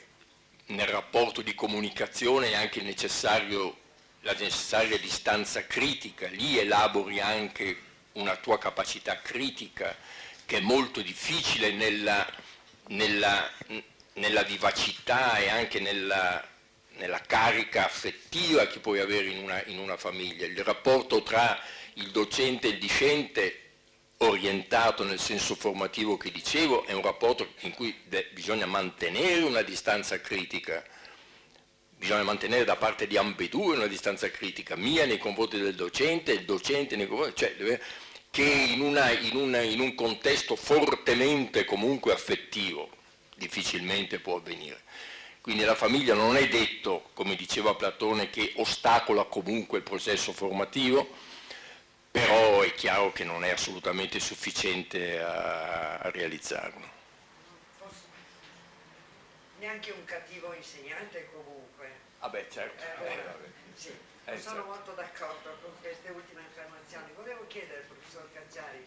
nel rapporto di comunicazione, anche la necessaria distanza critica, lì elabori anche una tua capacità critica che è molto difficile nella vivacità e anche nella carica affettiva che puoi avere in una famiglia. Il rapporto tra il docente e il discente, orientato nel senso formativo che dicevo, è un rapporto in cui bisogna mantenere una distanza critica, bisogna mantenere da parte di ambedue una distanza critica, mia nei confronti del docente e il docente nei confronti, cioè che in un contesto fortemente comunque affettivo difficilmente può avvenire. Quindi la famiglia non è detto, come diceva Platone, che ostacola comunque il processo formativo, però è chiaro che non è assolutamente sufficiente a realizzarlo. Neanche un cattivo insegnante comunque. Vabbè, certo. Sì, sono molto d'accordo con queste ultime affermazioni. Volevo chiedere, professor Cacciari,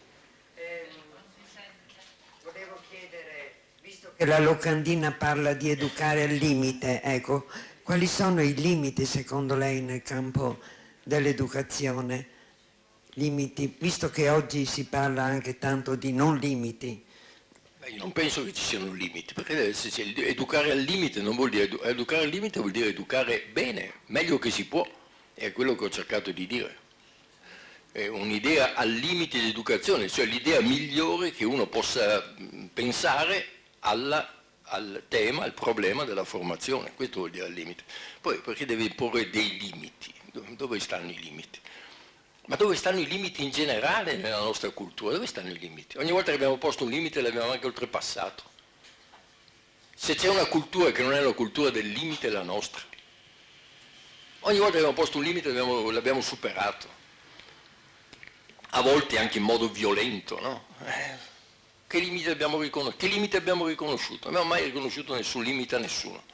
visto che la locandina parla di educare al limite, ecco, quali sono i limiti secondo lei nel campo dell'educazione? Limiti, visto che oggi si parla anche tanto di non limiti. Io non penso che ci siano limiti, perché educare al limite non vuol dire educare al limite, vuol dire educare bene, meglio che si può, è quello che ho cercato di dire. È un'idea al limite di educazione, cioè l'idea migliore che uno possa pensare al tema, al problema della formazione, questo vuol dire al limite. Poi perché deve porre dei limiti? Dove stanno i limiti? Ma dove stanno i limiti in generale nella nostra cultura? Dove stanno i limiti? Ogni volta che abbiamo posto un limite l'abbiamo anche oltrepassato. Se c'è una cultura che non è la cultura del limite è la nostra. Ogni volta che abbiamo posto un limite l'abbiamo superato. A volte anche in modo violento, no? Che limite abbiamo riconosciuto? Non abbiamo mai riconosciuto nessun limite a nessuno.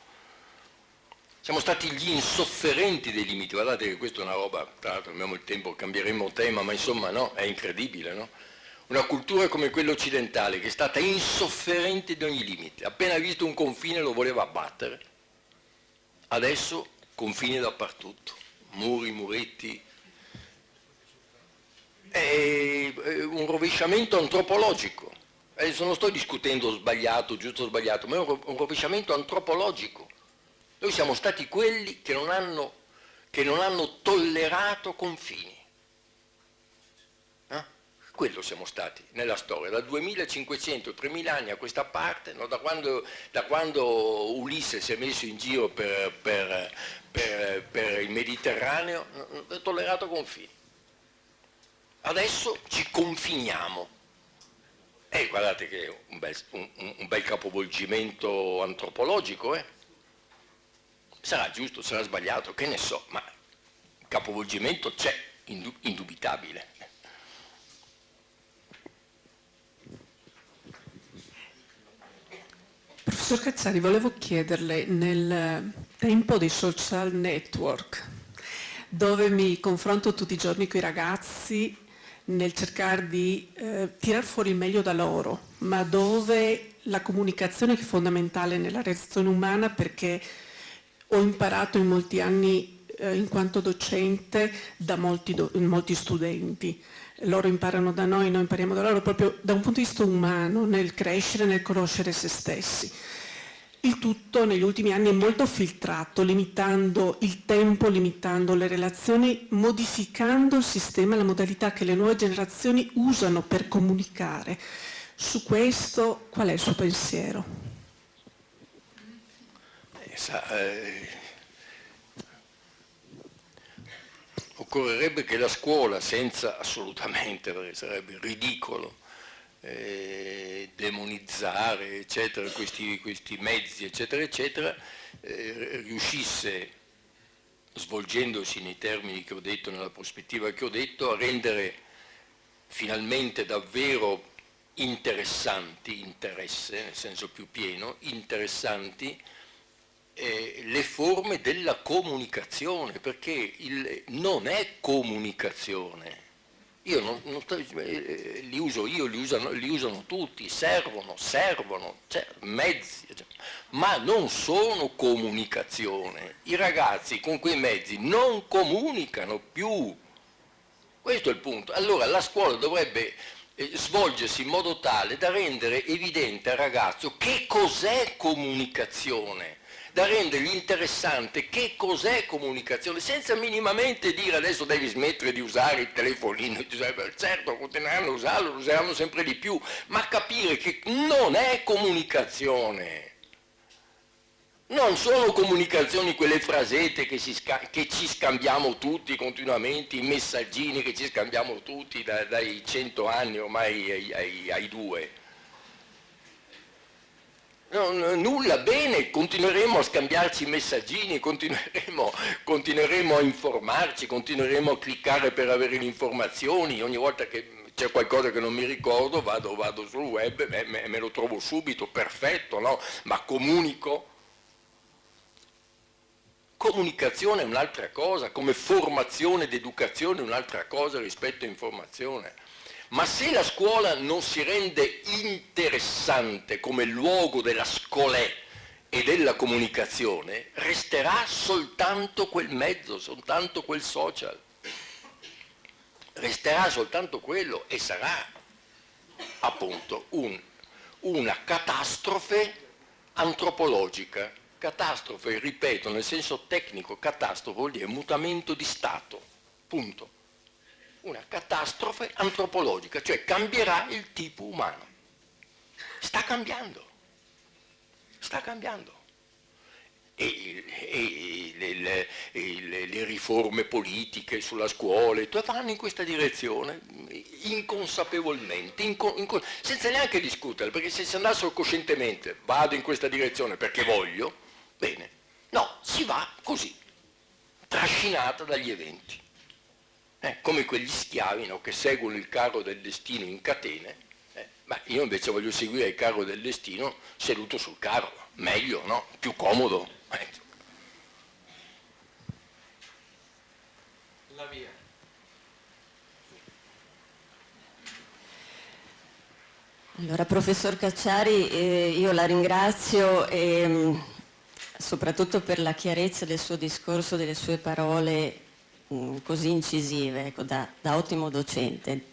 Siamo stati gli insofferenti dei limiti, guardate che questa è una roba, tra l'altro abbiamo il tempo, cambieremo tema, ma insomma no, è incredibile, no? Una cultura come quella occidentale che è stata insofferente di ogni limite, appena visto un confine lo voleva abbattere, adesso confini dappertutto, muri, muretti, è un rovesciamento antropologico, adesso non sto discutendo sbagliato, giusto o sbagliato, ma è un rovesciamento antropologico. Noi siamo stati quelli che non hanno tollerato confini. Quello siamo stati nella storia, da 2500-3000 anni a questa parte, no? da quando Ulisse si è messo in giro per il Mediterraneo, non ha tollerato confini. Adesso ci confiniamo. Guardate che è un bel capovolgimento antropologico, Sarà giusto, sarà sbagliato, che ne so, ma il capovolgimento c'è, indubitabile. Professor Cacciari, volevo chiederle, nel tempo dei social network, dove mi confronto tutti i giorni con i ragazzi nel cercare di tirar fuori il meglio da loro, ma dove la comunicazione che è fondamentale nella relazione umana, perché ho imparato in molti anni in quanto docente da molti studenti. Loro imparano da noi impariamo da loro, proprio da un punto di vista umano, nel crescere, nel conoscere se stessi. Il tutto negli ultimi anni è molto filtrato, limitando il tempo, limitando le relazioni, modificando il sistema, la modalità che le nuove generazioni usano per comunicare. Su questo qual è il suo pensiero? Occorrerebbe che la scuola, senza assolutamente, perché sarebbe ridicolo, demonizzare, eccetera, questi mezzi, eccetera, eccetera, riuscisse, svolgendosi nei termini che ho detto, nella prospettiva che ho detto, a rendere finalmente davvero interessanti, interesse, nel senso più pieno, interessanti, le forme della comunicazione, perché non è comunicazione. Li uso io, li usano tutti, servono, cioè, mezzi, ma non sono comunicazione. I ragazzi con quei mezzi non comunicano più. Questo è il punto. Allora la scuola dovrebbe svolgersi in modo tale da rendere evidente al ragazzo che cos'è comunicazione, da rendergli interessante che cos'è comunicazione, senza minimamente dire adesso devi smettere di usare il telefonino, certo continueranno a usarlo, lo useranno sempre di più, ma capire che non è comunicazione. Non sono comunicazioni quelle frasette che ci scambiamo tutti continuamente, i messaggini che ci scambiamo tutti dai 100 anni ormai ai 2. Nulla, bene, continueremo a scambiarci messaggini, continueremo a informarci, continueremo a cliccare per avere le informazioni. Ogni volta che c'è qualcosa che non mi ricordo vado sul web e me lo trovo subito, perfetto, no? Ma comunico. Comunicazione è un'altra cosa, come formazione ed educazione è un'altra cosa rispetto a informazione. Ma se la scuola non si rende interessante come luogo della scolè e della comunicazione, resterà soltanto quel mezzo, soltanto quel social. Resterà soltanto quello e sarà appunto una catastrofe antropologica. Catastrofe, ripeto, nel senso tecnico, catastrofe vuol dire mutamento di stato, punto. Una catastrofe antropologica, cioè cambierà il tipo umano. Sta cambiando. E le riforme politiche sulla scuola vanno in questa direzione, inconsapevolmente, senza neanche discutere, perché se si andassero coscientemente, vado in questa direzione perché voglio, bene. No, si va così, trascinata dagli eventi. Come quegli schiavi, no, che seguono il carro del destino in catene, ma io invece voglio seguire il carro del destino seduto sul carro, meglio, no? Più comodo. La via. Allora, professor Cacciari, io la ringrazio soprattutto per la chiarezza del suo discorso, delle sue parole così incisive, ecco, da ottimo docente.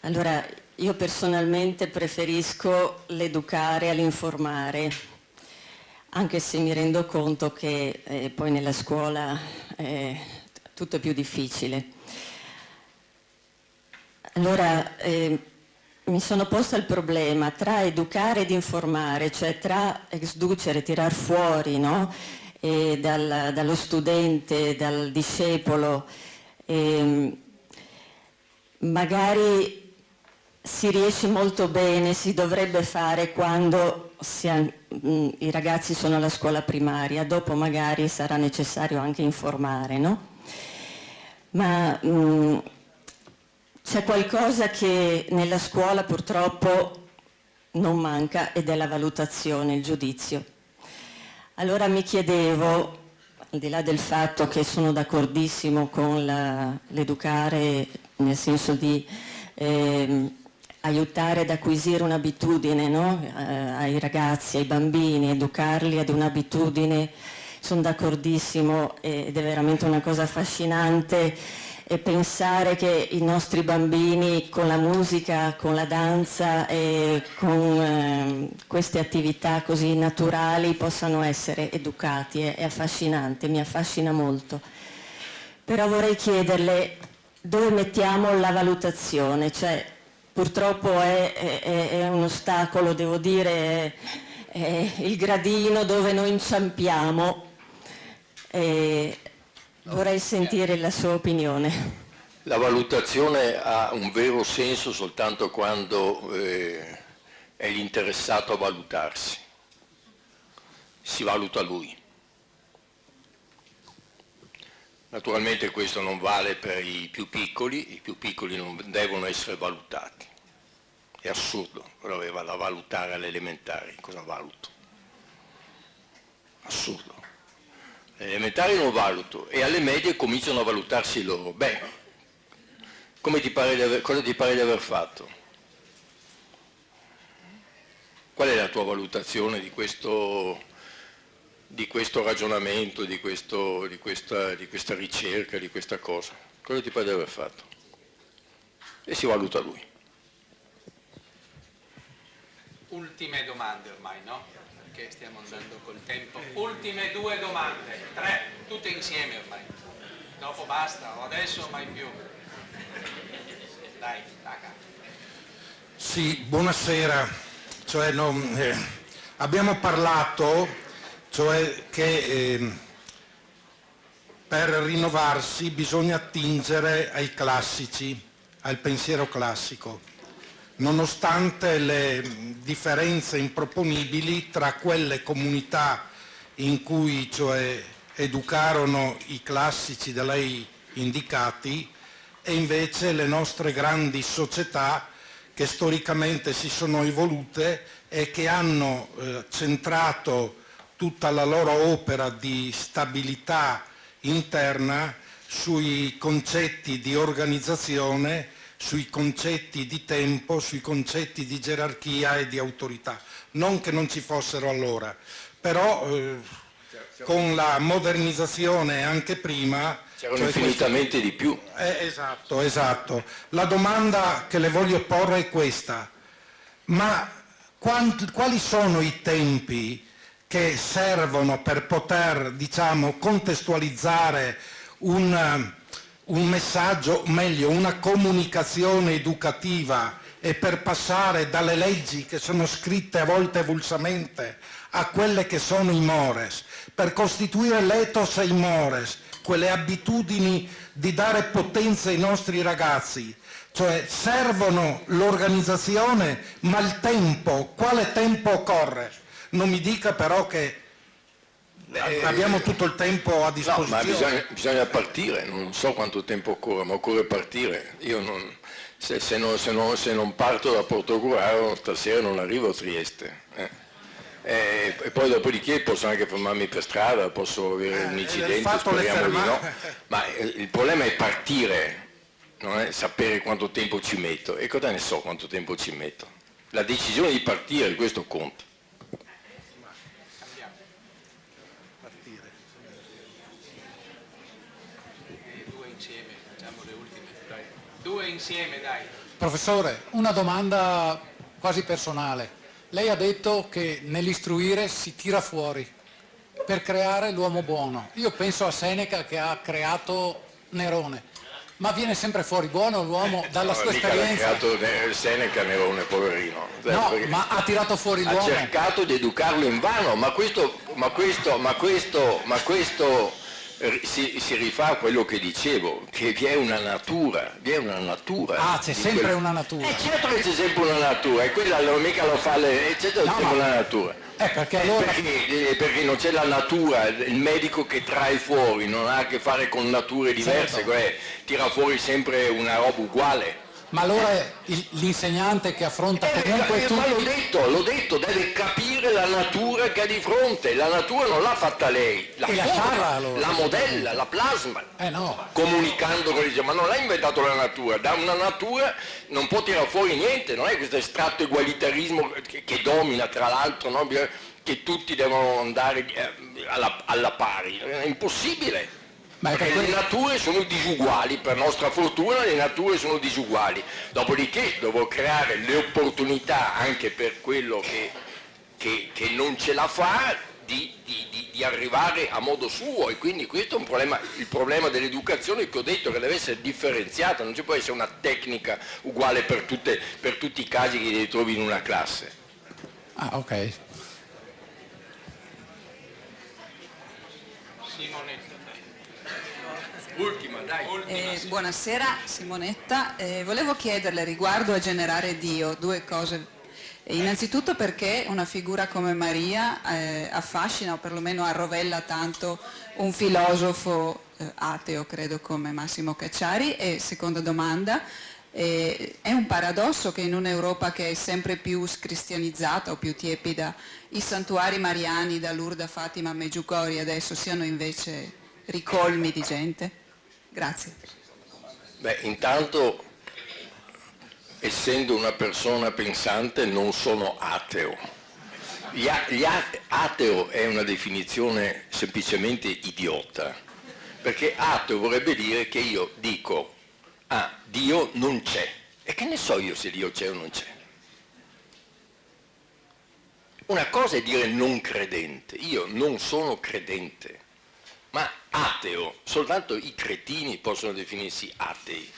Allora, io personalmente preferisco l'educare all'informare, anche se mi rendo conto che poi nella scuola tutto è più difficile. Allora, mi sono posta il problema tra educare ed informare, cioè tra exducere, tirar fuori, no? Dallo studente, dal discepolo, magari si riesce molto bene, si dovrebbe fare quando i ragazzi sono alla scuola primaria, dopo magari sarà necessario anche informare, no? Ma c'è qualcosa che nella scuola purtroppo non manca ed è la valutazione, il giudizio. Allora mi chiedevo, al di là del fatto che sono d'accordissimo con l'educare, nel senso di aiutare ad acquisire un'abitudine, no? Ai ragazzi, ai bambini, educarli ad un'abitudine, sono d'accordissimo ed è veramente una cosa affascinante. E pensare che i nostri bambini con la musica, con la danza e con queste attività così naturali possano essere educati è affascinante, mi affascina molto. Però vorrei chiederle dove mettiamo la valutazione, cioè purtroppo è un ostacolo, devo dire, è il gradino dove noi inciampiamo. Vorrei sentire la sua opinione. La valutazione ha un vero senso soltanto quando è l'interessato a valutarsi. Si valuta lui. Naturalmente questo non vale per i più piccoli non devono essere valutati. È assurdo, però vado a valutare alle elementari, cosa valuto? Assurdo. Alle elementari non valuto e alle medie cominciano a valutarsi loro. Beh, cosa ti pare di aver fatto? Qual è la tua valutazione di questo ragionamento, di questa ricerca, di questa cosa? Cosa ti pare di aver fatto? E si valuta lui. Ultime domande ormai, no? Perché stiamo andando col tempo. Ultime 2 domande, 3, tutte insieme ormai. Dopo basta, o adesso mai più. Dai, tacca. Sì, buonasera. Cioè, Abbiamo parlato, cioè, che per rinnovarsi bisogna attingere ai classici, al pensiero classico, nonostante le differenze improponibili tra quelle comunità in cui, cioè, educarono i classici da lei indicati e invece le nostre grandi società che storicamente si sono evolute e che hanno centrato tutta la loro opera di stabilità interna sui concetti di organizzazione, sui concetti di tempo, sui concetti di gerarchia e di autorità. Non che non ci fossero allora, però con la modernizzazione anche prima... C'erano infinitamente di più. Esatto, esatto. La domanda che le voglio porre è questa. Ma quali sono i tempi che servono per poter, diciamo, contestualizzare un messaggio, meglio, una comunicazione educativa e per passare dalle leggi che sono scritte a volte avulsamente a quelle che sono i mores, per costituire l'ethos e i mores, quelle abitudini di dare potenza ai nostri ragazzi, cioè servono l'organizzazione, ma il tempo, quale tempo occorre? Non mi dica però che abbiamo tutto il tempo a disposizione. No, ma bisogna partire, non so quanto tempo occorre, ma occorre partire. Io se non parto da Portogruaro stasera non arrivo a Trieste. E poi dopodiché posso anche fermarmi per strada, posso avere un incidente, speriamo di no, ma il problema è partire, non è sapere quanto tempo ci metto, e cosa ne so quanto tempo ci metto. La decisione di partire, questo conta. Due insieme, dai. Professore, una domanda quasi personale. Lei ha detto che nell'istruire si tira fuori per creare l'uomo buono. Io penso a Seneca che ha creato Nerone, ma viene sempre fuori buono l'uomo dalla sua esperienza? Ha creato Seneca Nerone, poverino. No, ma ha tirato fuori l'uomo. Ha cercato di educarlo invano, ma questo si rifà a quello che dicevo, che vi è una natura. Ah, c'è sempre una natura. Certo che c'è sempre una natura, e quella non mica lo fa c'è sempre una natura. Perché allora... perché non c'è la natura, il medico che trae fuori non ha a che fare con nature diverse, certo. Tira fuori sempre una roba uguale. Ma allora l'insegnante che affronta comunque tutti... Ma l'ho detto, deve capire la natura che ha di fronte, la natura non l'ha fatta lei, la modella, la plasma, no. Comunicando con dice, ma non l'ha inventato la natura, da una natura non può tirare fuori niente, non è questo estratto egualitarismo che domina tra l'altro, no? Che tutti devono andare alla pari, è impossibile. Perché le nature sono disuguali, per nostra fortuna le nature sono disuguali, dopodiché devo creare le opportunità anche per quello che non ce la fa di arrivare a modo suo, e quindi questo è un problema, il problema dell'educazione che ho detto che deve essere differenziata, non ci può essere una tecnica uguale per tutti i casi che li trovi in una classe. Ah, ok. Ultima, dai. Buonasera, Simonetta. Volevo chiederle riguardo a generare Dio due cose. Innanzitutto perché una figura come Maria affascina o perlomeno arrovella tanto un filosofo ateo, credo, come Massimo Cacciari. E seconda domanda, è un paradosso che in un'Europa che è sempre più scristianizzata o più tiepida i santuari mariani da Lourdes a Fatima a Medjugorje adesso siano invece ricolmi di gente? Grazie. Beh, intanto, essendo una persona pensante, non sono ateo. Ateo è una definizione semplicemente idiota, perché ateo vorrebbe dire che io dico, Dio non c'è, e che ne so io se Dio c'è o non c'è. Una cosa è dire non credente, io non sono credente. Ma ateo, soltanto i cretini possono definirsi atei,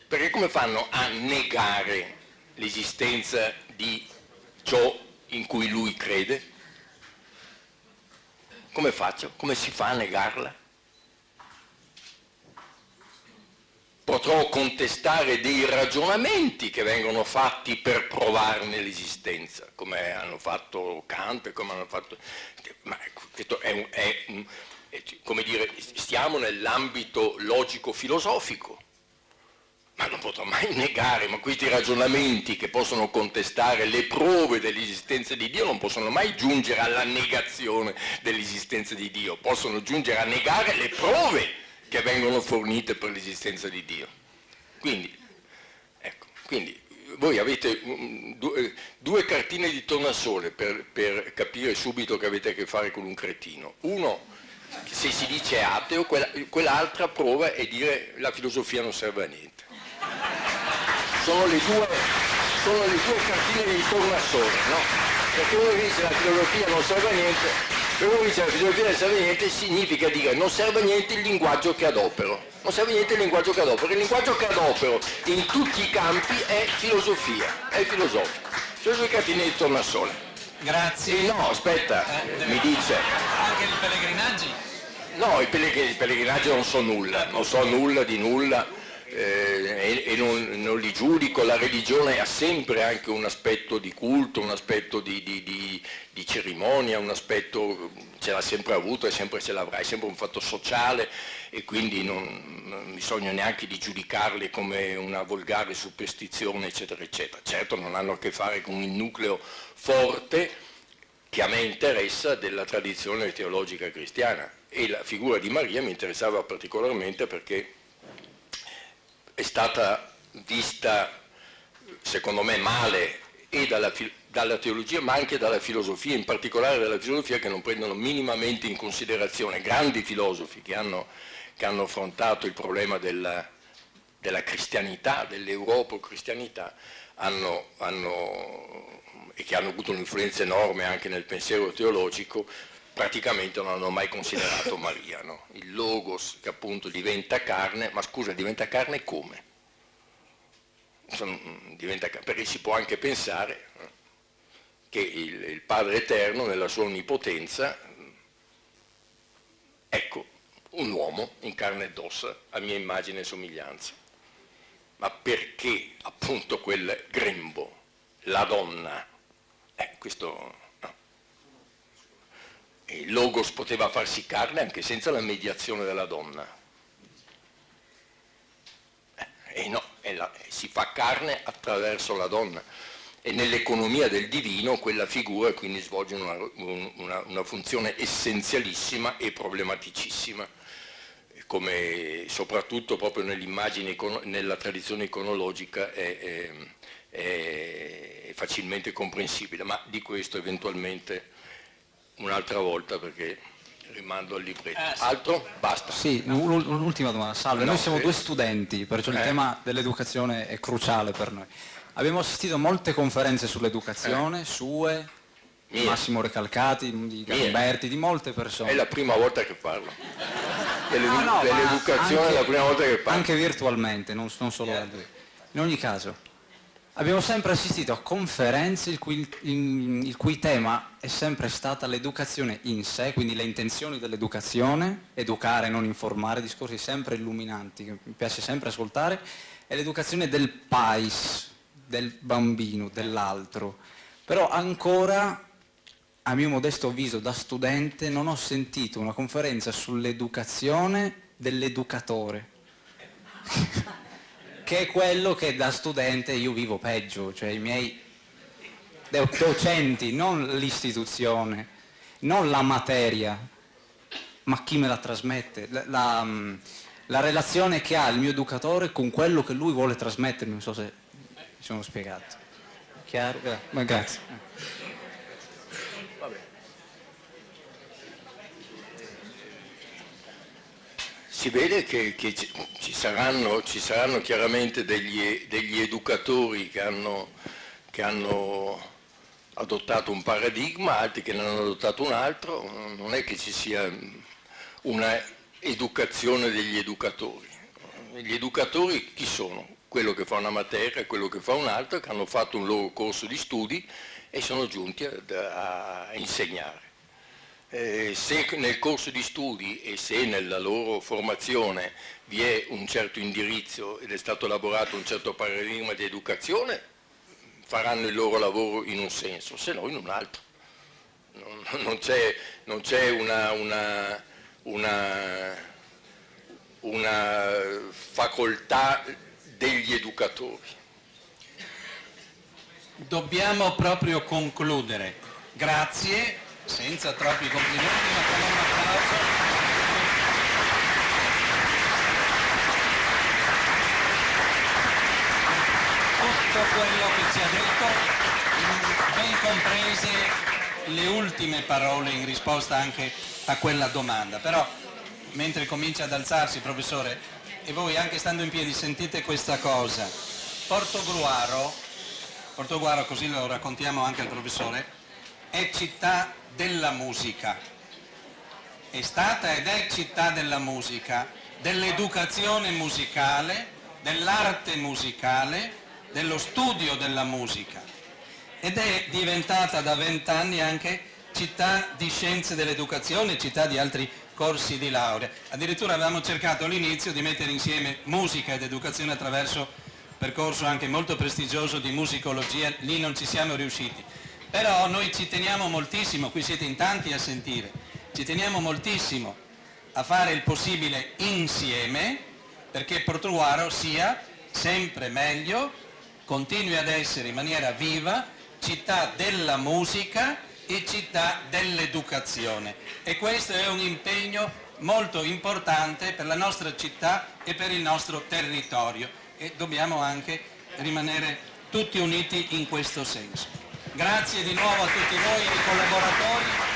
perché come fanno a negare l'esistenza di ciò in cui lui crede? Come faccio? Come si fa a negarla? Potrò contestare dei ragionamenti che vengono fatti per provarne l'esistenza, come hanno fatto Kant, come hanno fatto... Ma questo come dire, stiamo nell'ambito logico-filosofico, ma non potrò mai negare, ma questi ragionamenti che possono contestare le prove dell'esistenza di Dio non possono mai giungere alla negazione dell'esistenza di Dio, possono giungere a negare le prove che vengono fornite per l'esistenza di Dio. Quindi, ecco, voi avete due cartine di tornasole per capire subito che avete a che fare con un cretino. Uno, se si dice ateo, quell'altra prova è dire la filosofia non serve a niente. Sono le due cartine di tornasole, no? Perché uno dice la filosofia non serve a niente, per uno dice la filosofia non serve a niente significa dire non serve a niente il linguaggio che adopero. Non serve a niente il linguaggio che adopero. Il linguaggio che adopero in tutti i campi è filosofia, è filosofico. Sono due cartine di tornasole. Grazie. No, aspetta, mi dice. Anche i pellegrinaggi? No, i pellegrinaggi non so nulla di nulla. E non li giudico, la religione ha sempre anche un aspetto di culto, un aspetto di cerimonia, un aspetto, ce l'ha sempre avuto e sempre ce l'avrà, è sempre un fatto sociale e quindi non bisogna neanche di giudicarle come una volgare superstizione eccetera eccetera. Certo non hanno a che fare con il nucleo forte che a me interessa della tradizione teologica cristiana e la figura di Maria mi interessava particolarmente perché è stata vista, secondo me, male e dalla teologia ma anche dalla filosofia, in particolare dalla filosofia che non prendono minimamente in considerazione grandi filosofi che hanno affrontato il problema della cristianità, dell'europo-cristianità, e che hanno avuto un'influenza enorme anche nel pensiero teologico, praticamente non hanno mai considerato Maria, no? Il logos che appunto diventa carne, ma scusa, diventa carne come? Perché si può anche pensare che il Padre Eterno nella sua onnipotenza, ecco, un uomo in carne ed ossa, a mia immagine e somiglianza. Ma perché appunto quel grembo, la donna? Questo... Il Logos poteva farsi carne anche senza la mediazione della donna. E no, si fa carne attraverso la donna. E nell'economia del divino quella figura quindi svolge una funzione essenzialissima e problematicissima, come soprattutto proprio nell'immagine, nella tradizione iconologica è facilmente comprensibile, ma di questo eventualmente un'altra volta perché rimando al libretto. Altro? Basta. Sì, un'ultima domanda. Salve, noi siamo due studenti, perciò il tema dell'educazione è cruciale per noi. Abbiamo assistito a molte conferenze sull'educazione, sue, Massimo Recalcati, di Gamberti, di molte persone. È la prima volta che parlo. Dell'educazione è la prima volta che parlo. Anche virtualmente, non solo da lui. In ogni caso, abbiamo sempre assistito a conferenze il cui tema è sempre stata l'educazione in sé, quindi le intenzioni dell'educazione, educare, non informare, discorsi sempre illuminanti che mi piace sempre ascoltare, e l'educazione del pais, del bambino, dell'altro. Però ancora, a mio modesto avviso da studente, non ho sentito una conferenza sull'educazione dell'educatore. Che è quello che da studente io vivo peggio, cioè i miei docenti, non l'istituzione, non la materia, ma chi me la trasmette, la relazione che ha il mio educatore con quello che lui vuole trasmettermi, non so se mi sono spiegato. Chiaro? Ma grazie. Si vede che ci saranno chiaramente degli educatori che hanno adottato un paradigma, altri che ne hanno adottato un altro, non è che ci sia una educazione degli educatori. Gli educatori chi sono? Quello che fa una materia e quello che fa un'altra, che hanno fatto un loro corso di studi e sono giunti a insegnare. Se nel corso di studi e se nella loro formazione vi è un certo indirizzo ed è stato elaborato un certo paradigma di educazione, faranno il loro lavoro in un senso, se no in un altro. Non c'è una facoltà degli educatori. Dobbiamo proprio concludere. Grazie, senza troppi complimenti, ma con un applauso. Tutto quello che ci ha detto, ben comprese le ultime parole in risposta anche a quella domanda. Però, mentre comincia ad alzarsi, professore, e voi anche stando in piedi sentite questa cosa. Portogruaro, così lo raccontiamo anche al professore, è città della musica. È stata ed è città della musica, dell'educazione musicale, dell'arte musicale, dello studio della musica. Ed è diventata da 20 anni anche città di scienze dell'educazione, città di altri corsi di laurea. Addirittura avevamo cercato all'inizio di mettere insieme musica ed educazione attraverso un percorso anche molto prestigioso di musicologia, lì non ci siamo riusciti. Però noi ci teniamo moltissimo, qui siete in tanti a sentire, ci teniamo moltissimo a fare il possibile insieme perché Portogruaro sia sempre meglio, continui ad essere in maniera viva città della musica e città dell'educazione. E questo è un impegno molto importante per la nostra città e per il nostro territorio e dobbiamo anche rimanere tutti uniti in questo senso. Grazie di nuovo a tutti voi, ai collaboratori.